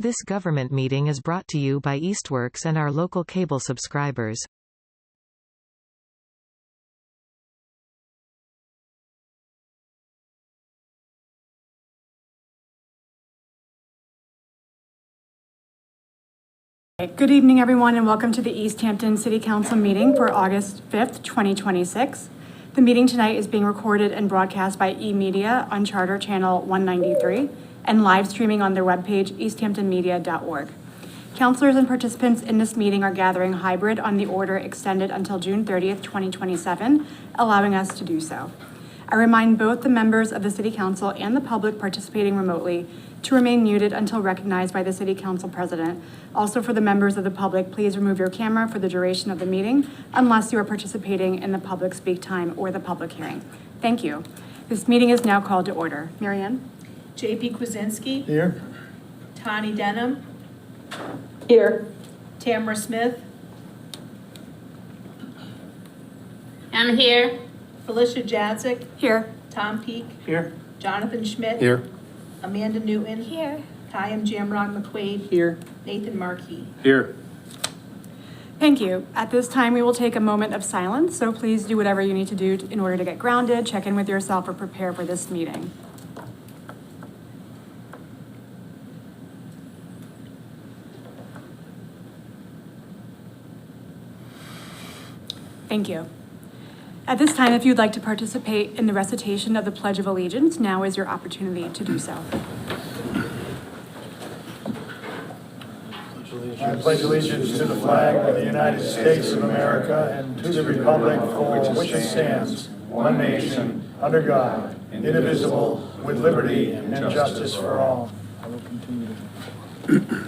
This government meeting is brought to you by Eastworks and our local cable subscribers. Good evening, everyone, and welcome to the Easthampton City Council meeting for August 5th, 2026. The meeting tonight is being recorded and broadcast by eMedia on Charter Channel 193 and live streaming on their webpage, easthamptonmedia.org. Councilors and participants in this meeting are gathering hybrid on the order extended until June 30th, 2027, allowing us to do so. I remind both the members of the City Council and the public participating remotely to remain muted until recognized by the City Council President. Also, for the members of the public, please remove your camera for the duration of the meeting unless you are participating in the public speak time or the public hearing. Thank you. This meeting is now called to order. Mary Ann? J.P. Kwasinski. Here. Tani Denham. Here. Tamara Smith. I'm here. Felicia Jadzik. Here. Tom Peak. Here. Jonathan Schmidt. Here. Amanda Newton. Here. Kayam Jamrog McQuaid. Here. Nathan Markey. Here. Thank you. At this time, we will take a moment of silence, so please do whatever you need to do in order to get grounded, check in with yourself, or prepare for this meeting. Thank you. At this time, if you'd like to participate in the recitation of the Pledge of Allegiance, now is your opportunity to do so. I pledge allegiance to the flag of the United States of America and to the republic for which it stands, one nation, under God, indivisible, with liberty and justice for all. I will continue to.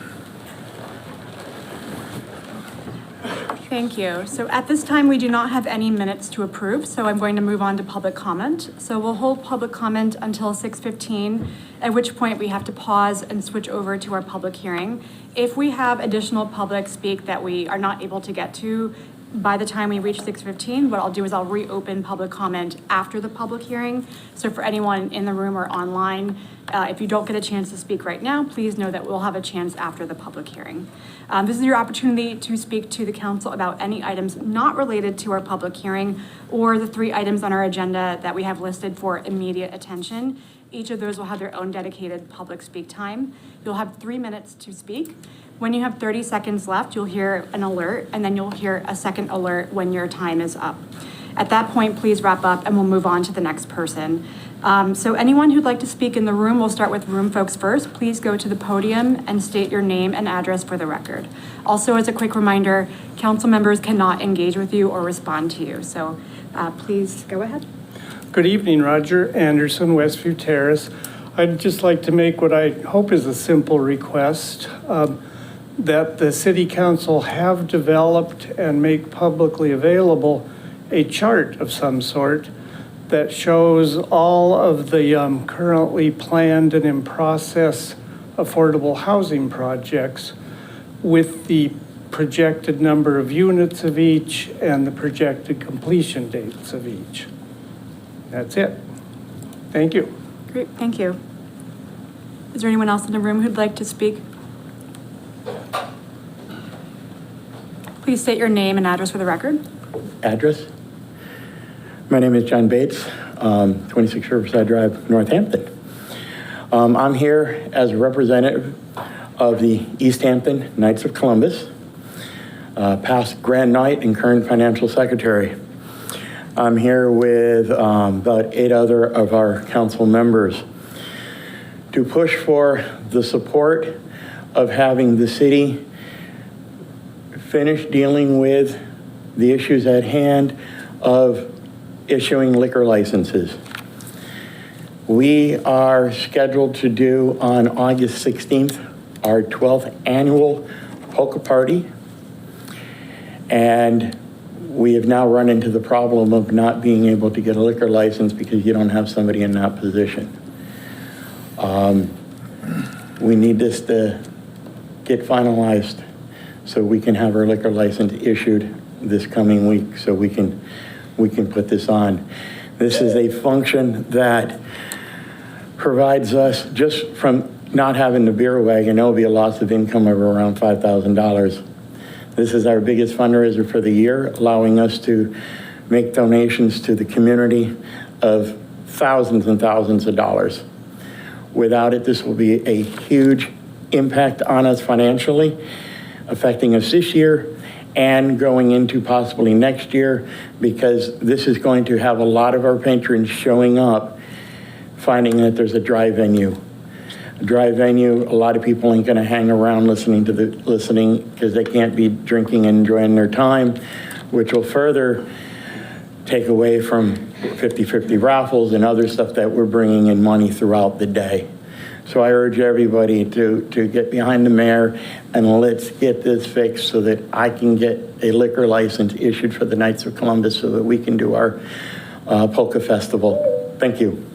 Thank you. So at this time, we do not have any minutes to approve, so I'm going to move on to public comment. So we'll hold public comment until 6:15, at which point we have to pause and switch over to our public hearing. If we have additional public speak that we are not able to get to by the time we reach 6:15, what I'll do is I'll reopen public comment after the public hearing. So for anyone in the room or online, if you don't get a chance to speak right now, please know that we'll have a chance after the public hearing. This is your opportunity to speak to the council about any items not related to our public hearing or the 3 items on our agenda that we have listed for immediate attention. Each of those will have their own dedicated public speak time. You'll have 3 minutes to speak. When you have 30 seconds left, you'll hear an alert, and then you'll hear a second alert when your time is up. At that point, please wrap up and we'll move on to the next person. So anyone who'd like to speak in the room, we'll start with room folks first. Please go to the podium and state your name and address for the record. Also, as a quick reminder, council members cannot engage with you or respond to you. So please go ahead. Good evening, Roger Anderson, Westview Terrace. I'd just like to make what I hope is a simple request, that the City Council have developed and make publicly available a chart of some sort that shows all of the currently planned and in process affordable housing projects with the projected number of units of each and the projected completion dates of each. That's it. Thank you. Great, thank you. Is there anyone else in the room who'd like to speak? Please state your name and address for the record. Address? My name is John Bates, 26 Riverside Drive, Northampton. I'm here as a representative of the Easthampton Knights of Columbus, past Grand Knight and current financial secretary. I'm here with about 8 other of our council members to push for the support of having the city finish dealing with the issues at hand of issuing liquor licenses. We are scheduled to do on August 16th our 12th annual polka party, and we have now run into the problem of not being able to get a liquor license because you don't have somebody in that position. We need this to get finalized so we can have our liquor license issued this coming week so we can put this on. This is a function that provides us, just from not having the beer wagon, there'll be a loss of income of around $5,000. This is our biggest fundraiser for the year, allowing us to make donations to the community of thousands and thousands of dollars. Without it, this will be a huge impact on us financially, affecting us this year and going into possibly next year, because this is going to have a lot of our patrons showing up, finding that there's a dry venue. A dry venue, a lot of people ain't gonna hang around listening because they can't be drinking and enjoying their time, which will further take away from 50-50 raffles and other stuff that we're bringing in money throughout the day. So I urge everybody to get behind the mayor and let's get this fixed so that I can get a liquor license issued for the Knights of Columbus so that we can do our polka festival. Thank you.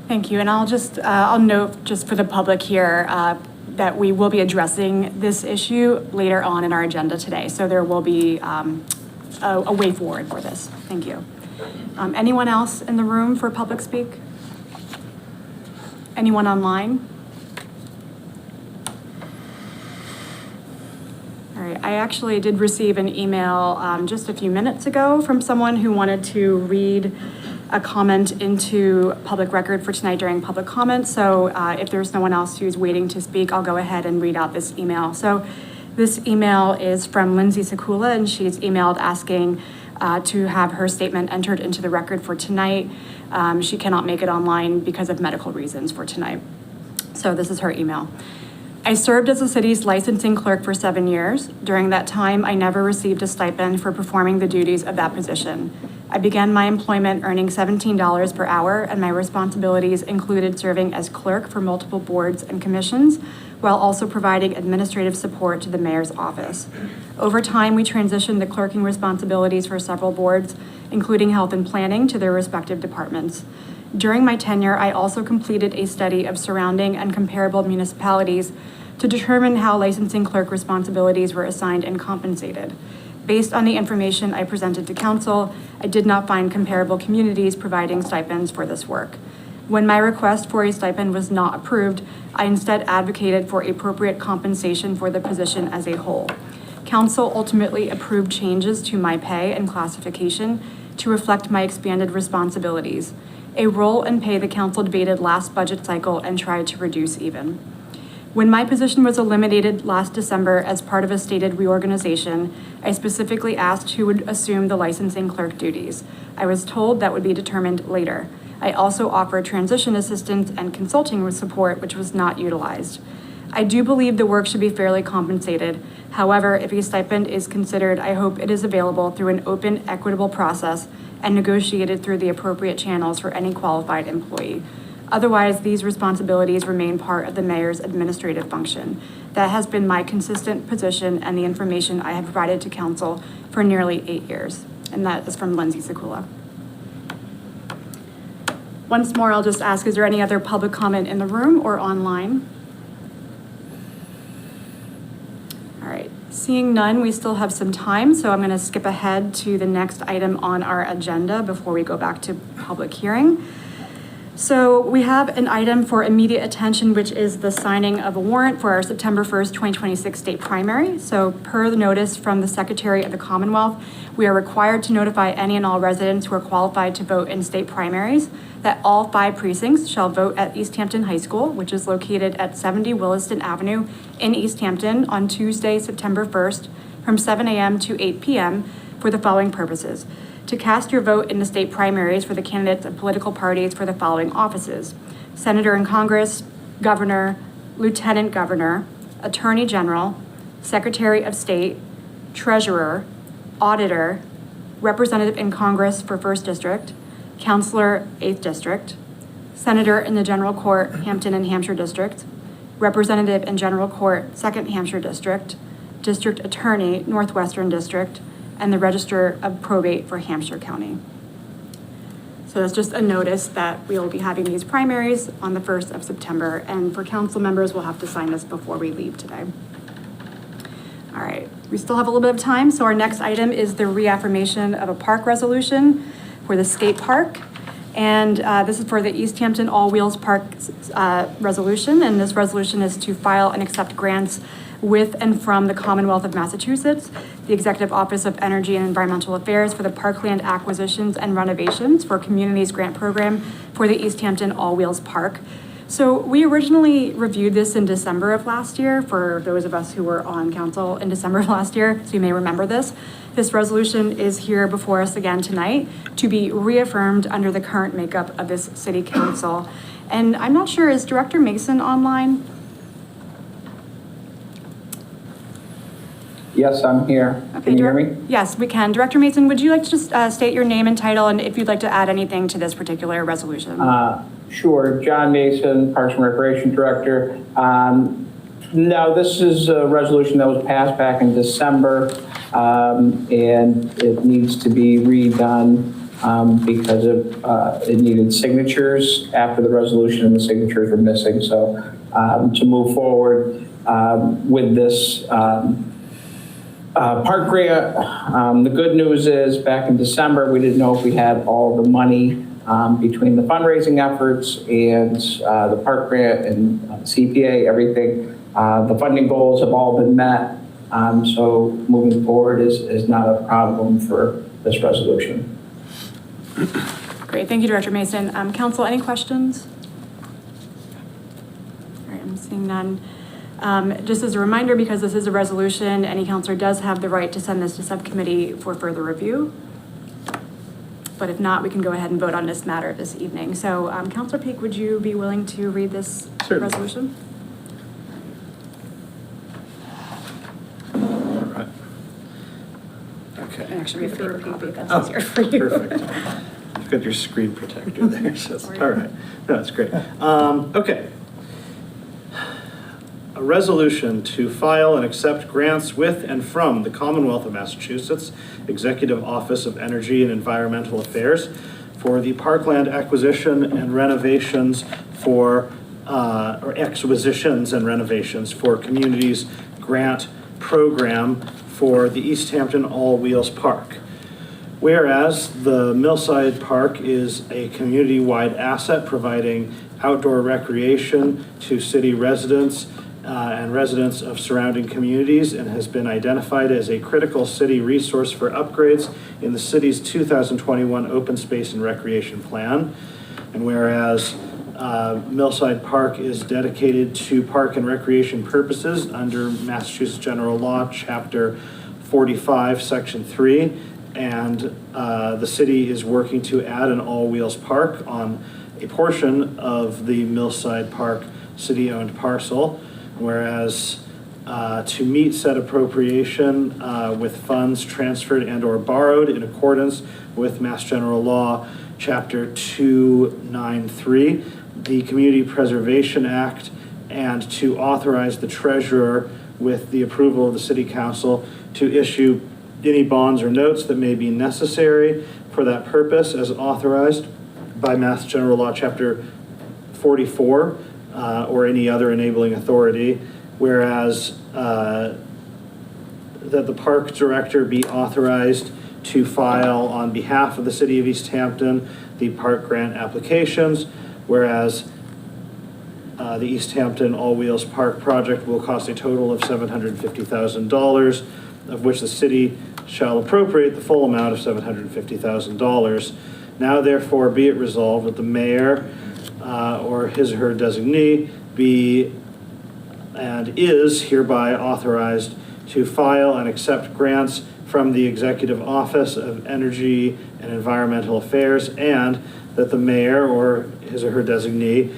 Thank you, and I'll note just for the public here that we will be addressing this issue later on in our agenda today. So there will be a way forward for this. Thank you. Anyone else in the room for public speak? Anyone online? All right, I actually did receive an email just a few minutes ago from someone who wanted to read a comment into public record for tonight during public comment. So if there's no one else who's waiting to speak, I'll go ahead and read out this email. So this email is from Lindsay Sekula, and she's emailed asking to have her statement entered into the record for tonight. She cannot make it online because of medical reasons for tonight. So this is her email. I served as the city's licensing clerk for 7 years. During that time, I never received a stipend for performing the duties of that position. I began my employment earning $17 per hour, and my responsibilities included serving as clerk for multiple boards and commissions, while also providing administrative support to the mayor's office. Over time, we transitioned the clerking responsibilities for several boards, including health and planning, to their respective departments. During my tenure, I also completed a study of surrounding and comparable municipalities to determine how licensing clerk responsibilities were assigned and compensated. Based on the information I presented to council, I did not find comparable communities providing stipends for this work. When my request for a stipend was not approved, I instead advocated for appropriate compensation for the position as a whole. Council ultimately approved changes to my pay and classification to reflect my expanded responsibilities, a role and pay the council debated last budget cycle and tried to reduce even. When my position was eliminated last December as part of a stated reorganization, I specifically asked who would assume the licensing clerk duties. I was told that would be determined later. I also offered transition assistance and consulting with support, which was not utilized. I do believe the work should be fairly compensated. However, if a stipend is considered, I hope it is available through an open, equitable process and negotiated through the appropriate channels for any qualified employee. Otherwise, these responsibilities remain part of the mayor's administrative function. That has been my consistent position and the information I have provided to council for nearly 8 years. And that is from Lindsay Sekula. Once more, I'll just ask, is there any other public comment in the room or online? All right, seeing none, we still have some time, so I'm going to skip ahead to the next item on our agenda before we go back to public hearing. So we have an item for immediate attention, which is the signing of a warrant for our September 1st, 2026 state primary. So per the notice from the Secretary of the Commonwealth, we are required to notify any and all residents who are qualified to vote in state primaries that all 5 precincts shall vote at Easthampton High School, which is located at 70 Williston Avenue in Easthampton on Tuesday, September 1st from 7 a.m. to 8 p.m. for the following purposes: to cast your vote in the state primaries for the candidates of political parties for the following offices: Senator in Congress, Governor, Lieutenant Governor, Attorney General, Secretary of State, Treasurer, Auditor, Representative in Congress for 1st District, Counselor, 8th District, Senator in the General Court, Hampton and Hampshire District, Representative in General Court, 2nd Hampshire District, District Attorney, Northwestern District, and the Register of Probate for Hampshire County. So that's just a notice that we will be having these primaries on the 1st of September, and for council members, we'll have to sign this before we leave today. All right, we still have a little bit of time, so our next item is the reaffirmation of a park resolution for the skate park. And this is for the Easthampton All Wheels Park resolution. And this resolution is to file and accept grants with and from the Commonwealth of Massachusetts, the Executive Office of Energy and Environmental Affairs for the parkland acquisitions and renovations for Communities Grant Program for the Easthampton All Wheels Park. So we originally reviewed this in December of last year, for those of us who were on council in December of last year, so you may remember this. This resolution is here before us again tonight to be reaffirmed under the current makeup of this city council. And I'm not sure, is Director Mason online? Yes, I'm here. Okay, Can you hear me? Yes, we can. Director Mason, would you like to just state your name and title, and if you'd like to add anything to this particular resolution? Sure. John Mason, Parks and Recreation Director. No, this is a resolution that was passed back in December, and it needs to be redone because it needed signatures after the resolution, and the signatures were missing. So to move forward with this park grant, the good news is back in December, we didn't know if we had all the money between the fundraising efforts and the park grant and CPA, everything. The funding goals have all been met. So moving forward is not a problem for this resolution. Great, thank you, Director Mason. Council, any questions? All right, I'm seeing none. Just as a reminder, because this is a resolution, any counselor does have the right to send this to subcommittee for further review. But if not, we can go ahead and vote on this matter this evening. So, Councilor Peak, would you be willing to read this resolution? Right. Okay. And actually, we have a paper copy if that's easier for you. Perfect. You've got your screen protector there, so all right. No, that's great. Okay. A resolution to file and accept grants with and from the Commonwealth of Massachusetts Executive Office of Energy and Environmental Affairs for the parkland acquisition and renovations for, or acquisitions and renovations for Communities Grant Program for the Easthampton All Wheels Park. Whereas the Millside Park is a community-wide asset providing outdoor recreation to city residents and residents of surrounding communities, and has been identified as a critical city resource for upgrades in the city's 2021 Open Space and Recreation Plan. And whereas Millside Park is dedicated to park and recreation purposes under Massachusetts General Law, Chapter 45, Section 3, and the city is working to add an all-wheels park on a portion of the Millside Park city-owned parcel. Whereas to meet said appropriation with funds transferred and or borrowed in accordance with Mass General Law, Chapter 293, the Community Preservation Act, and to authorize the treasurer with the approval of the City Council to issue any bonds or notes that may be necessary for that purpose as authorized by Mass General Law, Chapter 44, or any other enabling authority, whereas that the park director be authorized to file on behalf of the city of Easthampton the park grant applications, whereas the Easthampton All Wheels Park project will cost a total of $750,000, of which the city shall appropriate the full amount of $750,000. Now therefore be it resolved that the mayor or his or her designee be and is hereby authorized to file and accept grants from the Executive Office of Energy and Environmental Affairs, and that the mayor or his or her designee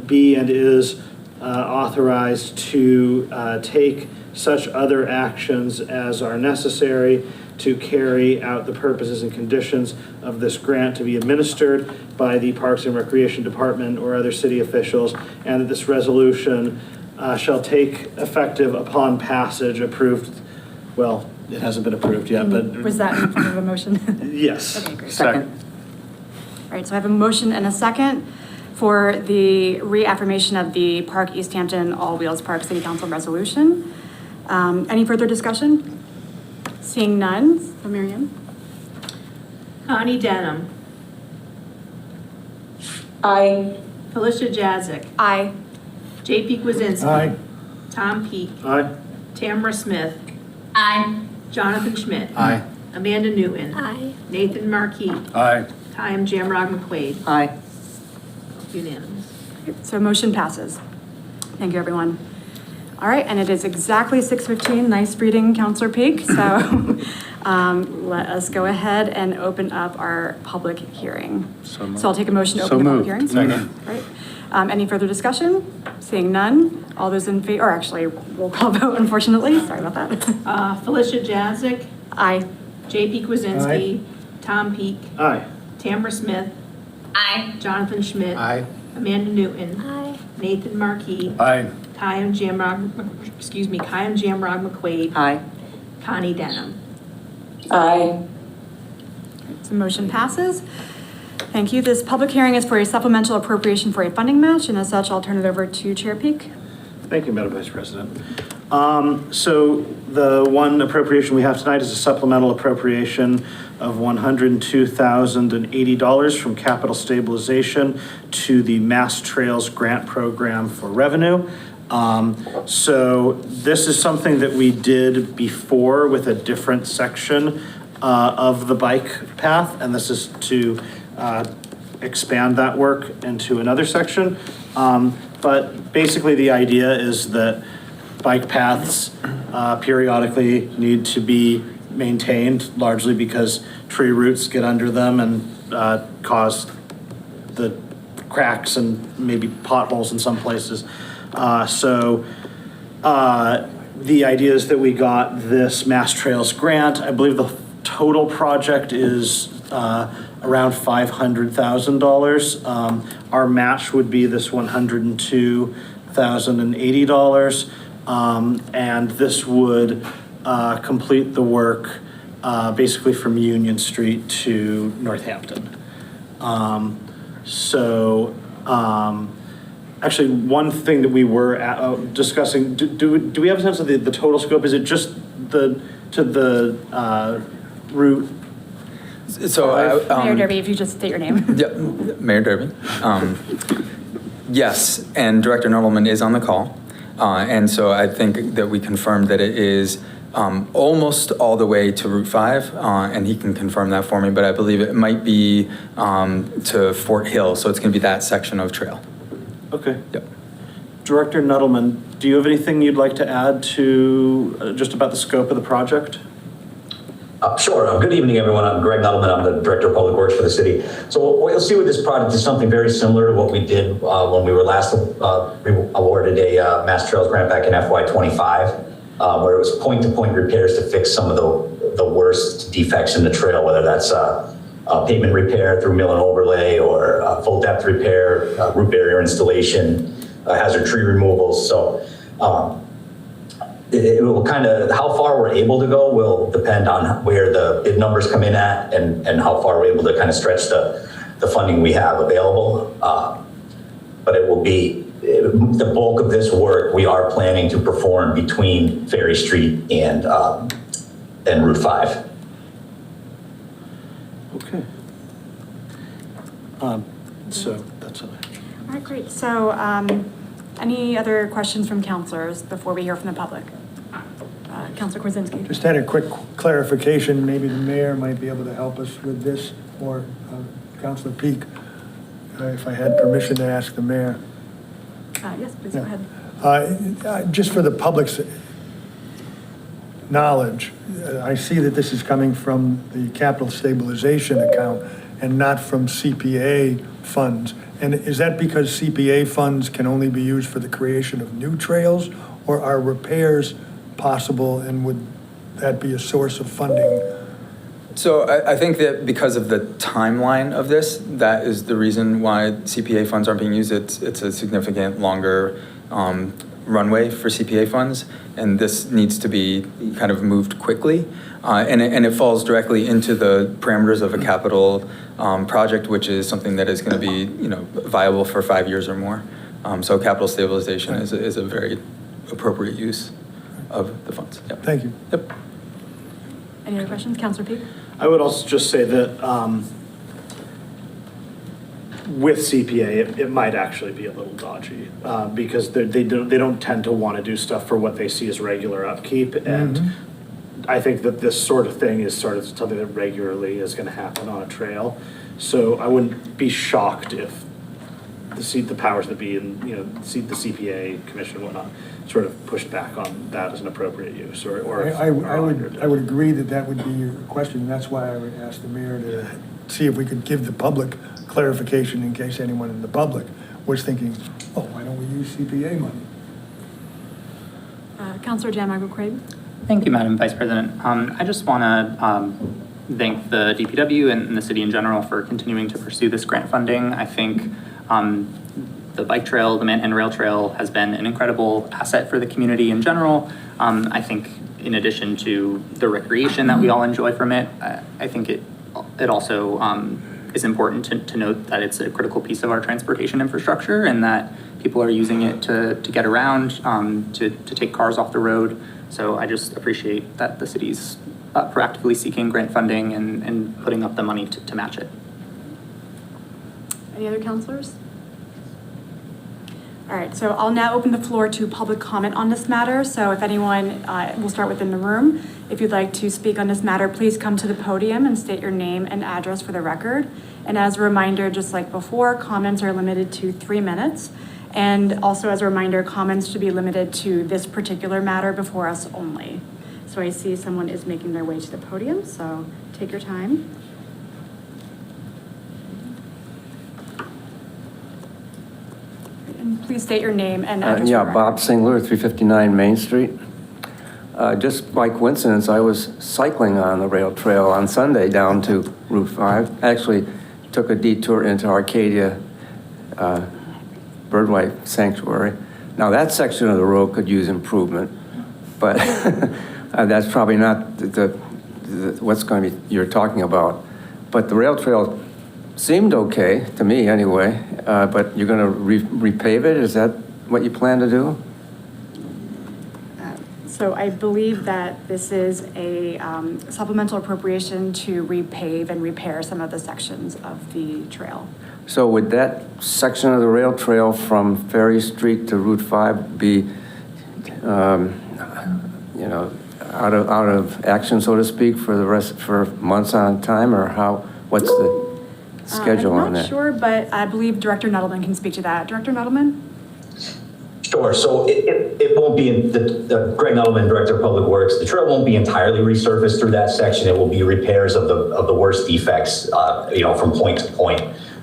be and is authorized to take such other actions as are necessary to carry out the purposes and conditions of this grant to be administered by the Parks and Recreation Department or other city officials, and that this resolution shall take effective upon passage approved. Well, it hasn't been approved yet, but. Was that in form of a motion? Yes. Okay, great. Second. All right, so I have a motion and a second for the reaffirmation of the Park Easthampton All Wheels Park City Council resolution. Any further discussion? Seeing none, so Miriam? Connie Denham. Aye. Felicia Jazik. Aye. JP Kwasinski. Aye. Tom Peak. Aye. Tamara Smith. Aye. Jonathan Schmidt. Aye. Amanda Newton. Aye. Nathan Marquis. Aye. Kyle Jamrog McQuaid. Aye. Unanimous. So motion passes. Thank you, everyone. All right, and it is exactly 6:15. Nice reading, Counselor Peak. So let us go ahead and open up our public hearing. So I'll take a motion to open the public hearing. Second. Great. Any further discussion? Seeing none. All those in favor, or actually, roll call vote, unfortunately. Sorry about that. Felicia Jazik. Aye. JP Kwasinski. Tom Peak. Aye. Tamara Smith. Aye. Jonathan Schmidt. Aye. Amanda Newton. Aye. Nathan Marquis. Aye. Kyle Jamrog McQuaid. Aye. Connie Denham. Aye. So motion passes. Thank you. This public hearing is for a supplemental appropriation for a funding match, and as such, I'll turn it over to Chair Peak. Thank you, Madam Vice President. So the one appropriation we have tonight is a supplemental appropriation of $102,080 from capital stabilization to the Mass Trails Grant Program for revenue. So this is something that we did before with a different section of the bike path, and this is to expand that work into another section. But basically the idea is that bike paths periodically need to be maintained, largely because tree roots get under them and cause the cracks and maybe potholes in some places. So the idea is that we got this Mass Trails grant. I believe the total project is around $500,000. Our match would be this $102,080. And this would complete the work basically from Union Street to Northampton. Actually, one thing that we were discussing, do we have a sense of the total scope? Is it just to the route? So, Mayor Derby, if you just state your name. Yeah, Mayor Derby. Yes, and Director Nodelman is on the call. And so I think that we confirmed that it is almost all the way to Route 5, and he can confirm that for me, but I believe it might be to Fort Hill, so it's going to be that section of trail. Okay. Yep. Director Nuttleman, do you have anything you'd like to add to just about the scope of the project? Sure. Good evening, everyone. I'm Greg Nuttleman. I'm the Director of Public Works for the city. So what you'll see with this project is something very similar to what we did when we were last awarded a Mass Trails grant back in FY25, where it was point-to-point repairs to fix some of the worst defects in the trail, whether that's pavement repair through mill and overlay or full depth repair, root barrier installation, hazard tree removals. So it will kind of, how far we're able to go will depend on where the bid numbers come in at and how far we're able to kind of stretch the funding we have available. But it will be, the bulk of this work we are planning to perform between Ferry Street and Route 5. Okay. So that's all. All right, great. So any other questions from counselors before we hear from the public? Counselor Kwasinski. Just had a quick clarification. Maybe the mayor might be able to help us with this, or Councilor Peak, if I had permission to ask the mayor. Yes, please go ahead. Just for the public's knowledge, I see that this is coming from the capital stabilization account and not from CPA funds. And is that because CPA funds can only be used for the creation of new trails, or are repairs possible, and would that be a source of funding? So I think that because of the timeline of this, that is the reason why CPA funds aren't being used. It's a significant longer runway for CPA funds, and this needs to be kind of moved quickly. And it falls directly into the parameters of a capital project, which is something that is going to be viable for 5 years or more. So capital stabilization is a very appropriate use of the funds. Yep. Thank you. Yep. Any other questions? Counselor Peak? I would also just say that with CPA, it might actually be a little dodgy because they don't tend to want to do stuff for what they see as regular upkeep. And I think that this sort of thing is sort of something that regularly is going to happen on a trail. So I wouldn't be shocked if the powers that be and, the CPA commission and whatnot sort of pushed back on that as an appropriate use or I would agree that would be your question. And that's why I would ask the mayor to see if we could give the public clarification in case anyone in the public was thinking, oh, why don't we use CPA money? Councilor Jan Michael Craig. Thank you, Madam Vice President. I just want to thank the DPW and the city in general for continuing to pursue this grant funding. I think the bike trail, the Manhattan Rail Trail has been an incredible asset for the community in general. I think in addition to the recreation that we all enjoy from it, I think it also is important to note that it's a critical piece of our transportation infrastructure and that people are using it to get around, to take cars off the road. So I just appreciate that the city's proactively seeking grant funding and putting up the money to match it. Any other councilors? All right, so I'll now open the floor to public comment on this matter. So if anyone, we'll start within the room. If you'd like to speak on this matter, please come to the podium and state your name and address for the record. And as a reminder, just like before, comments are limited to 3 minutes. And also as a reminder, comments should be limited to this particular matter before us only. So I see someone is making their way to the podium, so take your time. And please state your name and address. Yeah, Bob Singler, 359 Main Street. Just by coincidence, I was cycling on the rail trail on Sunday down to Route 5. Actually took a detour into Arcadia Birdlife Sanctuary. Now that section of the road could use improvement, but that's probably not what's going to be you're talking about. But the rail trail seemed okay to me anyway. But you're going to repave it? Is that what you plan to do? So I believe that this is a supplemental appropriation to repave and repair some of the sections of the trail. So would that section of the rail trail from Ferry Street to Route 5 be, out of action, so to speak, for months on time, or what's the schedule on that? I'm not sure, but I believe Director Nuttleman can speak to that. Director Nuttleman? Sure. So it won't be the Greg Nuttleman, Director of Public Works. The trail won't be entirely resurfaced through that section. It will be repairs of the worst defects, from point to point.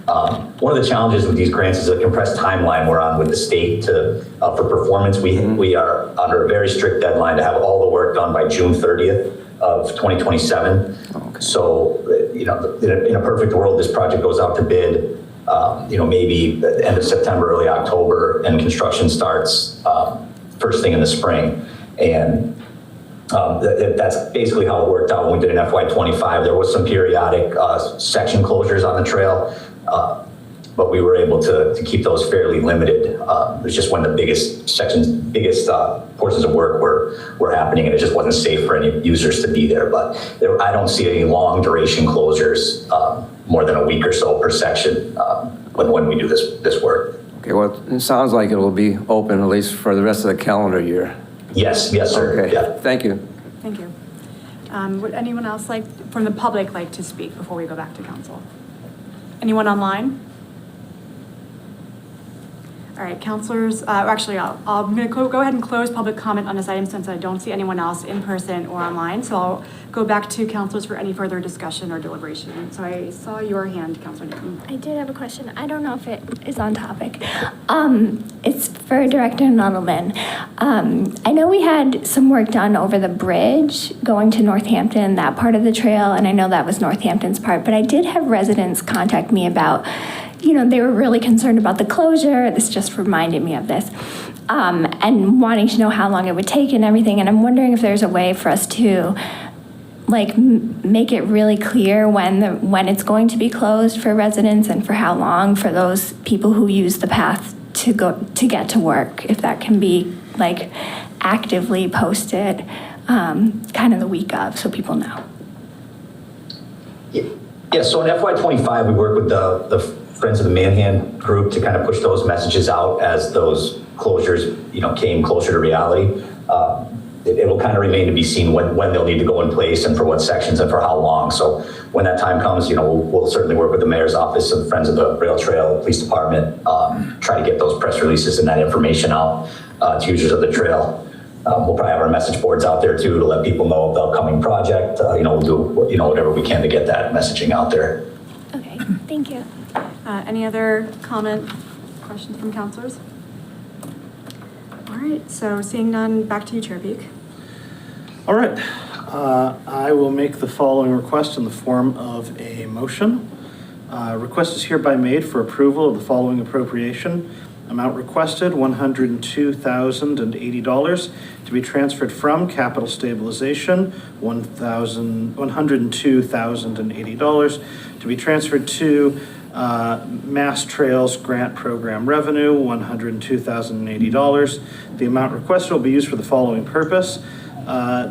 One of the challenges with these grants is a compressed timeline we're on with the state for performance. We are under a very strict deadline to have all the work done by June 30th of 2027. Okay. So, in a perfect world, this project goes out to bid, maybe at the end of September, early October, and construction starts first thing in the spring. And that's basically how it worked out when we did an FY25. There was some periodic section closures on the trail, but we were able to keep those fairly limited. It was just when the biggest portions of work were happening, and it just wasn't safe for any users to be there. But I don't see any long duration closures, more than a week or so per section when we do this work. Okay, well, it sounds like it will be open at least for the rest of the calendar year. Yes, sir. Okay, yeah. Thank you. Thank you. Would anyone else from the public like to speak before we go back to council? Anyone online? All right, councilors, actually, I'm going to go ahead and close public comment on this item since I don't see anyone else in person or online. So I'll go back to councilors for any further discussion or deliberation. So I saw your hand, Councilor Newton. I did have a question. I don't know if it is on topic. It's for Director Nuttleman. I know we had some work done over the bridge going to Northampton, that part of the trail, and I know that was Northampton's part, but I did have residents contact me about, they were really concerned about the closure. This just reminded me of this. And wanting to know how long it would take and everything. And I'm wondering if there's a way for us to make it really clear when it's going to be closed for residents and for how long for those people who use the path to get to work, if that can be actively posted kind of the week of so people know. Yeah, so in FY25, we work with the Friends of the Manhan group to kind of push those messages out as those closures, came closer to reality. It will kind of remain to be seen when they'll need to go in place and for what sections and for how long. So when that time comes, we'll certainly work with the mayor's office and Friends of the Rail Trail, police department, try to get those press releases and that information out to users of the trail. We'll probably have our message boards out there too to let people know of the upcoming project. We'll do whatever we can to get that messaging out there. Okay, thank you. Any other questions from councilors? All right, so seeing none, back to you, Chair Peak. All right. I will make the following request in the form of a motion. Request is hereby made for approval of the following appropriation. Amount requested, $102,080 to be transferred from capital stabilization, $102,080 to be transferred to Mass Trails Grant Program revenue, $102,080. The amount requested will be used for the following purpose.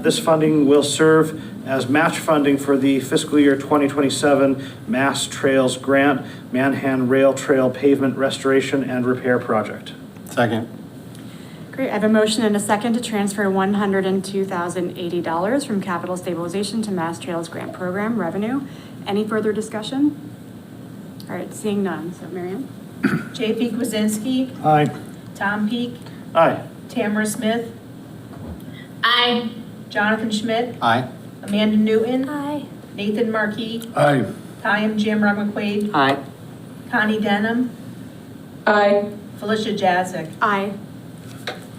This funding will serve as match funding for the fiscal year 2027 Mass Trails Grant Manhan Rail Trail Pavement Restoration and Repair Project. Second. Great, I have a motion and a second to transfer $102,080 from capital stabilization to Mass Trails Grant Program revenue. Any further discussion? All right, seeing none. So, Marianne? J.P. Kwasinski. Aye. Tom Peak. Aye. Tamara Smith. Aye. Jonathan Schmidt. Aye. Amanda Newton. Aye. Nathan Markey. Aye. Payam Jamrog McQuaid. Aye. Connie Denham. Aye. Felicia Jazik. Aye.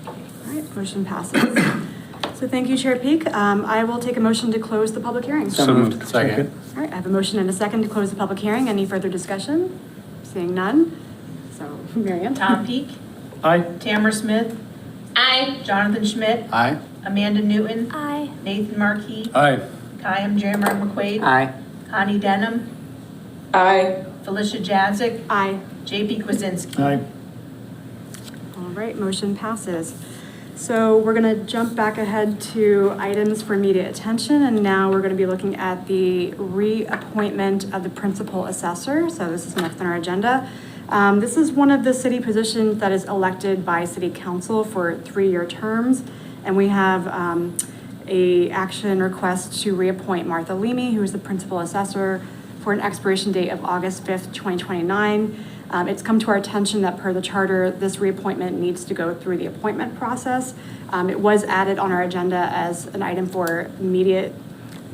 All right, motion passes. So thank you, Chair Peak. I will take a motion to close the public hearing. So moved. Second. All right, I have a motion and a second to close the public hearing. Any further discussion? Seeing none. So, Marianne? Tom Peak. Aye. Tamara Smith. Aye. Jonathan Schmidt. Aye. Amanda Newton. Aye. Nathan Markey. Aye. Payam Jamrog McQuaid. Aye. Connie Denham. Aye. Felicia Jazik. Aye. J.P. Kwasinski. Aye. All right, motion passes. So we're going to jump back ahead to items for immediate attention, and now we're going to be looking at the reappointment of the principal assessor. So this is next on our agenda. This is one of the city positions that is elected by city council for 3-year terms, and we have a action request to reappoint Martha Leamy, who is the principal assessor, for an expiration date of August 5th, 2029. It's come to our attention that per the charter, this reappointment needs to go through the appointment process. It was added on our agenda as an item for immediate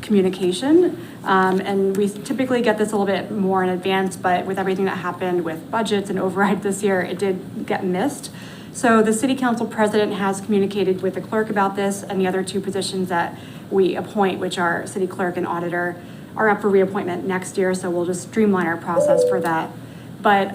communication. And we typically get this a little bit more in advance, but with everything that happened with budgets and override this year, it did get missed. So the city council president has communicated with the clerk about this, and the other 2 positions that we appoint, which are city clerk and auditor, are up for reappointment next year. So we'll just streamline our process for that. But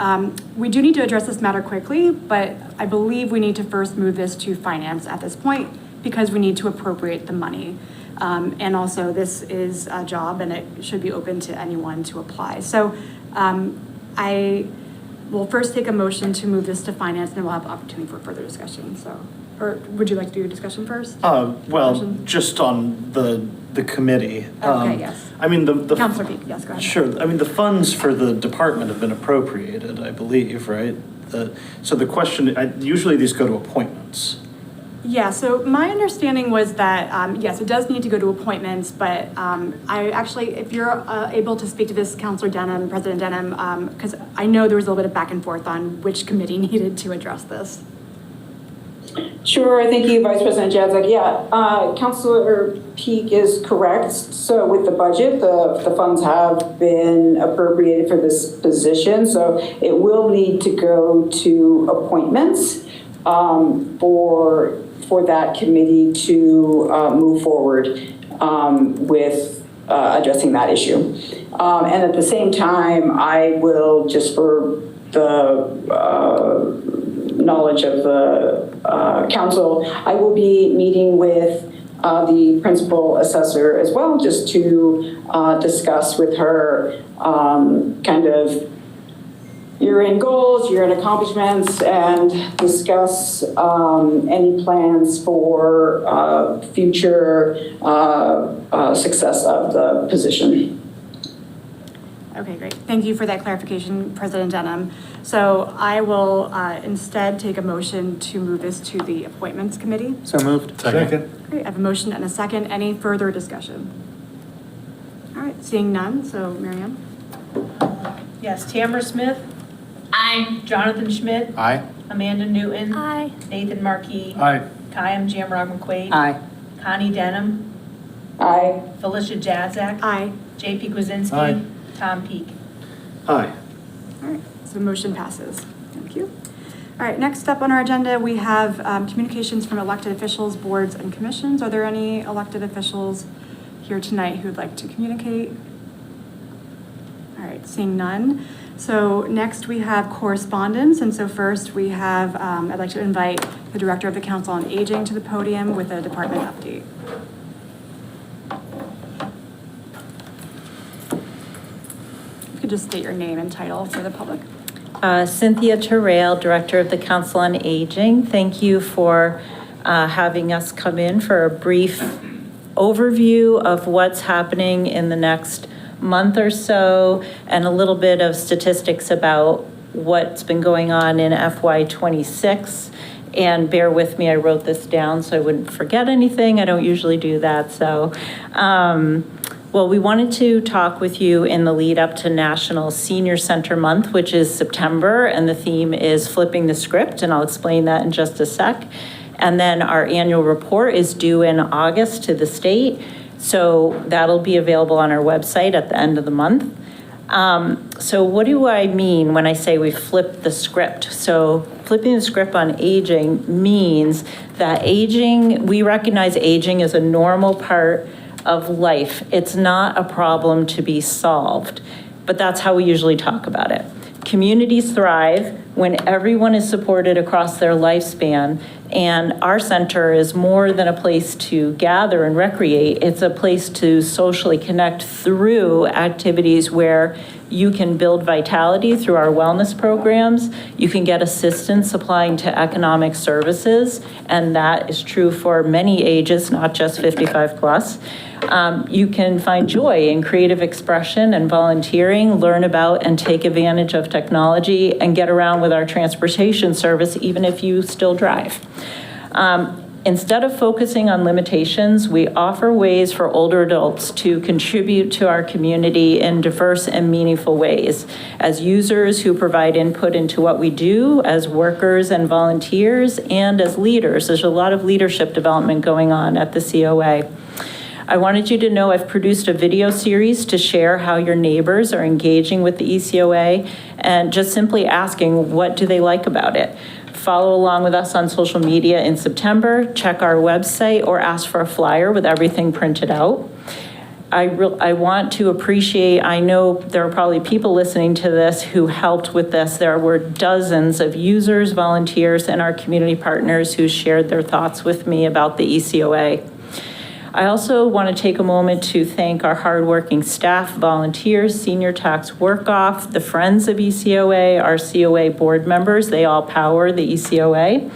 we do need to address this matter quickly, but I believe we need to first move this to finance at this point because we need to appropriate the money. And also this is a job and it should be open to anyone to apply. So I will first take a motion to move this to finance and then we'll have opportunity for further discussion. So, or would you like to do a discussion first? Well, Motion? just on the committee. Okay, yes. I mean, the Councilor Peak, yes, go ahead. Sure. I mean, the funds for the department have been appropriated, I believe, right? So the question, usually these go to appointments. Yeah, so my understanding was that, yes, it does need to go to appointments, but I actually, if you're able to speak to this, Councilor Denham, President Denham, because I know there was a little bit of back and forth on which committee needed to address this. Sure, thank you, Vice President Jadczak. Yeah, Councilor Peak is correct. So with the budget, the funds have been appropriated for this position. So it will need to go to appointments for that committee to move forward with addressing that issue. And at the same time, I will, just for the knowledge of the council, I will be meeting with the principal assessor as well, just to discuss with her kind of year-end goals, year-end accomplishments, and discuss any plans for future success of the position. Okay, great. Thank you for that clarification, President Denham. So I will instead take a motion to move this to the Appointments Committee. So moved. Second. Great, I have a motion and a second. Any further discussion? All right, seeing none, so Miriam? Yes, Tamara Smith, Aye. Jonathan Schmidt, Aye. Amanda Newton, Aye. Nathan Marquis, Aye. Kayam Jamrog McQuaid, Aye. Connie Denham, Aye. Felicia Jazak, Aye. JP Kwasinski, Aye. Tom Peak. Aye. All right, so motion passes. Thank you. All right, next up on our agenda, we have communications from elected officials, boards, and commissions. Are there any elected officials here tonight who would like to communicate? All right, seeing none. So next we have correspondence. And so first we have, I'd like to invite the Director of the Council on Aging to the podium with a department update. You could just state your name and title for the public. Cynthia Terrell, Director of the Council on Aging. Thank you for having us come in for a brief overview of what's happening in the next month or so and a little bit of statistics about what's been going on in FY26. And bear with me, I wrote this down so I wouldn't forget anything. I don't usually do that. So, well, we wanted to talk with you in the lead up to National Senior Center Month, which is September, and the theme is flipping the script, and I'll explain that in just a sec. And then our annual report is due in August to the state, so that'll be available on our website at the end of the month. So what do I mean when I say we flipped the script? So flipping the script on aging means that we recognize aging as a normal part of life. It's not a problem to be solved, but that's how we usually talk about it. Communities thrive when everyone is supported across their lifespan, and our center is more than a place to gather and recreate. It's a place to socially connect through activities where you can build vitality through our wellness programs. You can get assistance applying to economic services, and that is true for many ages, not just 55 plus. You can find joy in creative expression and volunteering, learn about and take advantage of technology, and get around with our transportation service, even if you still drive. Instead of focusing on limitations, we offer ways for older adults to contribute to our community in diverse and meaningful ways. As users who provide input into what we do, as workers and volunteers, and as leaders. There's a lot of leadership development going on at the COA. I wanted you to know I've produced a video series to share how your neighbors are engaging with the ECOA and just simply asking what do they like about it. Follow along with us on social media in September, check our website, or ask for a flyer with everything printed out. I want to appreciate, I know there are probably people listening to this who helped with this. There were dozens of users, volunteers, and our community partners who shared their thoughts with me about the ECOA. I also want to take a moment to thank our hardworking staff, volunteers, senior tax work-off, the Friends of ECOA, our COA board members. They all power the ECOA.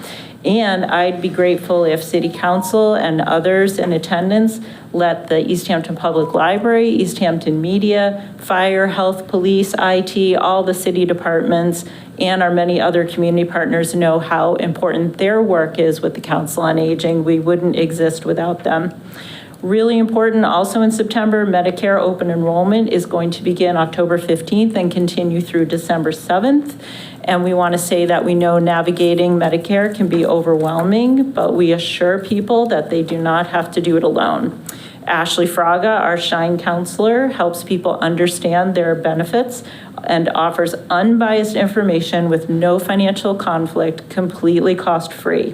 And I'd be grateful if City Council and others in attendance let the Easthampton Public Library, Easthampton Media, Fire, Health, Police, IT, all the city departments, and our many other community partners know how important their work is with the Council on Aging. We wouldn't exist without them. Really important, also in September, Medicare open enrollment is going to begin October 15th and continue through December 7th. And we want to say that we know navigating Medicare can be overwhelming, but we assure people that they do not have to do it alone. Ashley Fraga, our Shine counselor, helps people understand their benefits and offers unbiased information with no financial conflict, completely cost-free.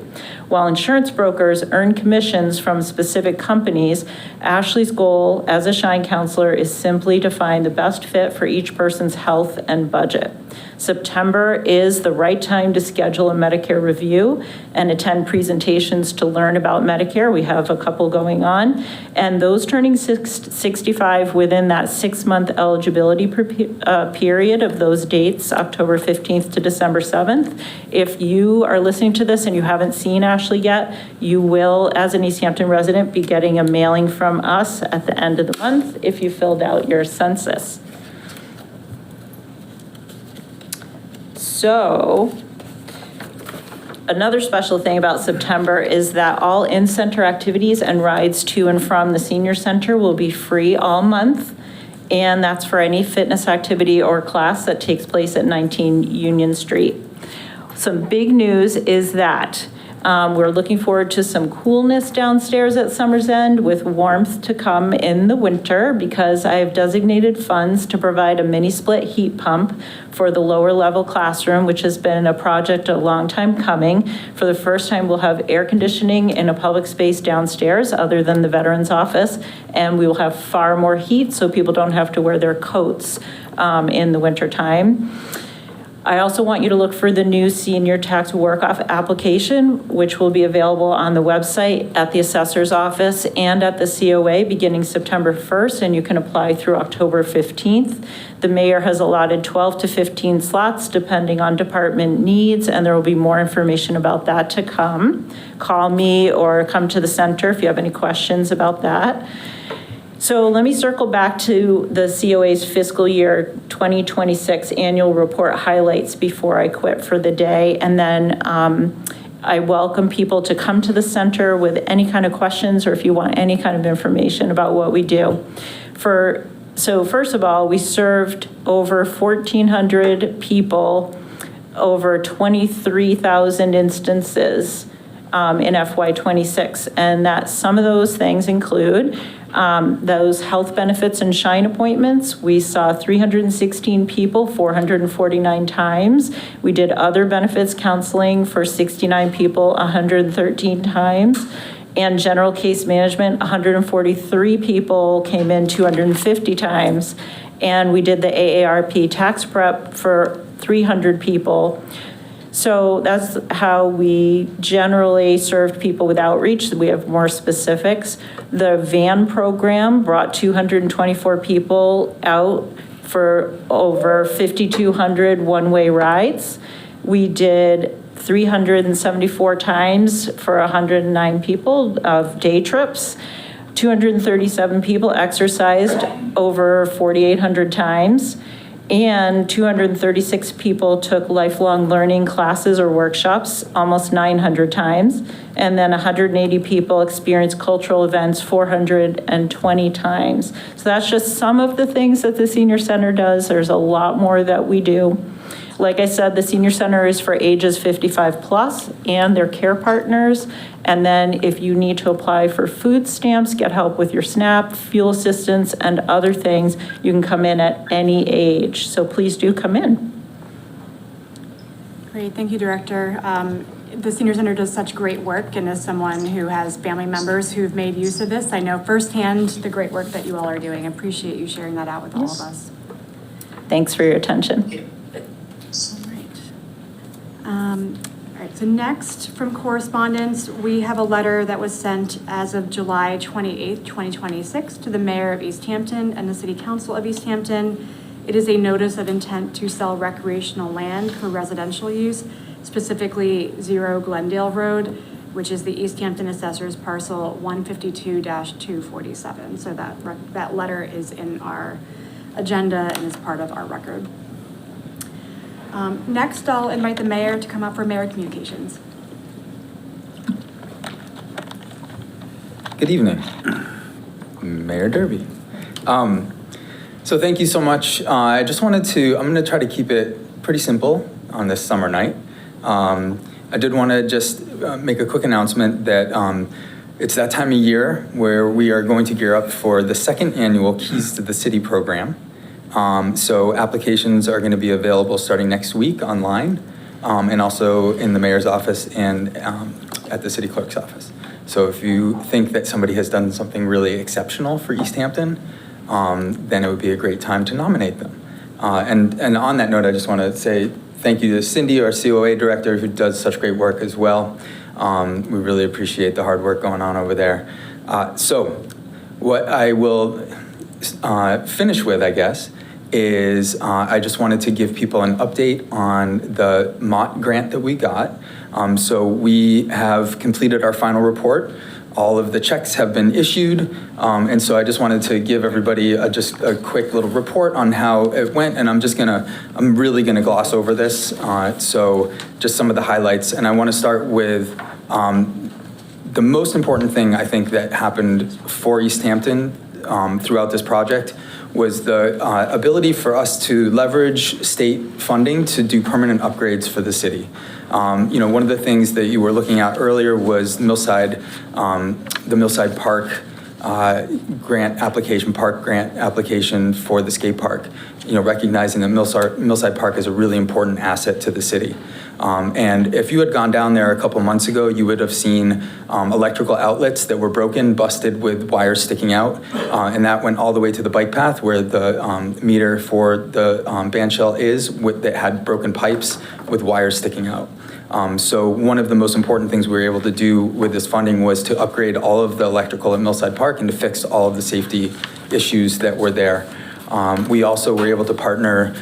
While insurance brokers earn commissions from specific companies, Ashley's goal as a Shine counselor is simply to find the best fit for each person's health and budget. September is the right time to schedule a Medicare review and attend presentations to learn about Medicare. We have a couple going on. And those turning 65 within that 6-month eligibility period of those dates, October 15th to December 7th. If you are listening to this and you haven't seen Ashley yet, you will, as an Easthampton resident, be getting a mailing from us at the end of the month if you filled out your census. So another special thing about September is that all in-center activities and rides to and from the senior center will be free all month. And that's for any fitness activity or class that takes place at 19 Union Street. Some big news is that we're looking forward to some coolness downstairs at Summer's End with warmth to come in the winter, because I have designated funds to provide a mini split heat pump for the lower level classroom, which has been a project a long time coming. For the first time, we'll have air conditioning in a public space downstairs other than the veterans office, and we will have far more heat so people don't have to wear their coats in the winter time. I also want you to look for the new senior tax work-off application, which will be available on the website, at the assessor's office, and at the COA beginning September 1st, and you can apply through October 15th. The mayor has allotted 12 to 15 slots depending on department needs, and there will be more information about that to come. Call me or come to the center if you have any questions about that. So let me circle back to the COA's fiscal year 2026 annual report highlights before I quit for the day. And then I welcome people to come to the center with any kind of questions, or if you want any kind of information about what we do. So first of all, we served over 1,400 people, over 23,000 instances in FY26. And that some of those things include those health benefits and Shine appointments. We saw 316 people 449 times. We did other benefits counseling for 69 people 113 times. And general case management, 143 people came in 250 times. And we did the AARP tax prep for 300 people. So that's how we generally served people with outreach. We have more specifics. The van program brought 224 people out for over 5,200 one-way rides. We did 374 times for 109 people of day trips. 237 people exercised over 4,800 times. And 236 people took lifelong learning classes or workshops almost 900 times. And then 180 people experienced cultural events 420 times. So that's just some of the things that the Senior Center does. There's a lot more that we do. Like I said, the Senior Center is for ages 55 plus and their care partners. And then if you need to apply for food stamps, get help with your SNAP, fuel assistance, and other things, you can come in at any age. So please do come in. Great, thank you, Director. The Senior Center does such great work, and as someone who has family members who've made use of this, I know firsthand the great work that you all are doing. I appreciate you sharing that out with all of us. Thanks for your attention. All right, so next from correspondence, we have a letter that was sent as of July 28th, 2026 to the Mayor of Easthampton and the City Council of Easthampton. It is a notice of intent to sell recreational land for residential use, specifically 0 Glendale Road, which is the Easthampton Assessor's parcel 152-247. So that letter is in our agenda and is part of our record. Next, I'll invite the mayor to come up for mayor communications. Good evening, Mayor Derby. So thank you so much. I'm going to try to keep it pretty simple on this summer night. I did want to just make a quick announcement that it's that time of year where we are going to gear up for the second annual Keys to the City program. So applications are going to be available starting next week online, and also in the mayor's office and at the city clerk's office. So if you think that somebody has done something really exceptional for Easthampton, then it would be a great time to nominate them. And on that note, I just want to say thank you to Cindy, our COA director, who does such great work as well. We really appreciate the hard work going on over there. So what I will finish with, I guess, is I just wanted to give people an update on the MOT grant that we got. So we have completed our final report all of the checks have been issued. And so I just wanted to give everybody just a quick little report on how it went. And I'm really gonna gloss over this. So just some of the highlights. And I wanna start with the most important thing I think that happened for Easthampton throughout this project was the ability for us to leverage state funding to do permanent upgrades for the city. One of the things that you were looking at earlier was the Millside Park grant application for the skate park. Recognizing that Millside Park is a really important asset to the city. And if you had gone down there a couple months ago, you would have seen electrical outlets that were broken, busted with wires sticking out. And that went all the way to the bike path where the meter for the bandshell is, that had broken pipes with wires sticking out. So one of the most important things we were able to do with this funding was to upgrade all of the electrical at Millside Park and to fix all of the safety issues that were there. We also were able to partner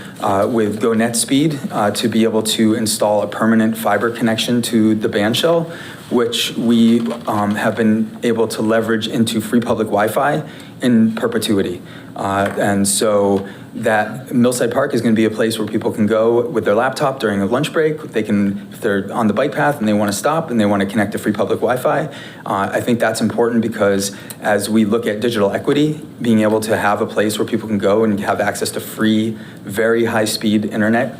with GoNetSpeed to be able to install a permanent fiber connection to the bandshell, which we have been able to leverage into free public Wi-Fi in perpetuity. And so that Millside Park is going to be a place where people can go with their laptop during a lunch break. They can, if they're on the bike path and they want to stop and they want to connect to free public Wi-Fi. I think that's important because as we look at digital equity, being able to have a place where people can go and have access to free, very high-speed internet